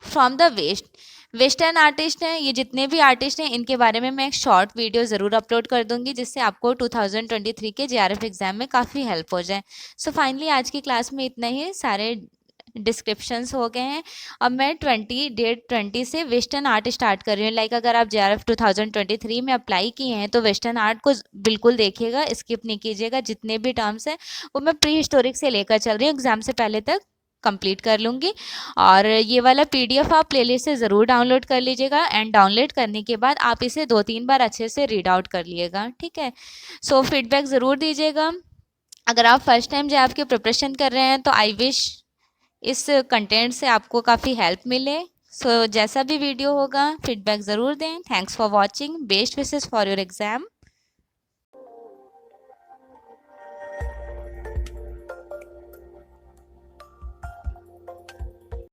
from the west। Western artist हैं ये, जितने भी आर्टिस्ट हैं इनके बारे में मैं एक शॉर्ट वीडियो ज़रूर अपलोड कर दूंगी, जिससे आपको 2023 के जेआरएफ एग्जाम में काफ़ी हेल्प हो जाए। सो फाइनली आज की क्लास में इतना ही, सारे डिस्क्रिप्शंस हो गए हैं। अब मैं डेट 20 से वेस्टर्न आर्ट स्टार्ट कर रही हूँ। लाइक अगर आप जेआरएफ 2023 में अप्लाई किए हैं तो वेस्टर्न आर्ट को बिल्कुल देखिएगा, स्किप नहीं कीजिएगा। जितने भी टर्म्स हैं वो मैं प्री हिस्टोरिक से लेकर चल रही हूँ, एग्जाम से पहले तक कंप्लीट कर लूँगी। और ये वाला पीडीएफ आप प्लेलिस्ट से ज़रूर डाउनलोड कर लीजिएगा, एंड डाउनलोड करने के बाद आप इसे 2-3 बार अच्छे से रीड आउट कर लिएगा, ठीक है। सो फीडबैक ज़रूर दीजिएगा। अगर आप फर्स्ट टाइम जो आपकी प्रिपरेशन कर रहे हैं तो आई विश इस कंटेंट से आपको काफ़ी हेल्प मिले। सो जैसा भी वीडियो होगा फीडबैक ज़रूर दें। Thanks for watching, best wishes for your exam.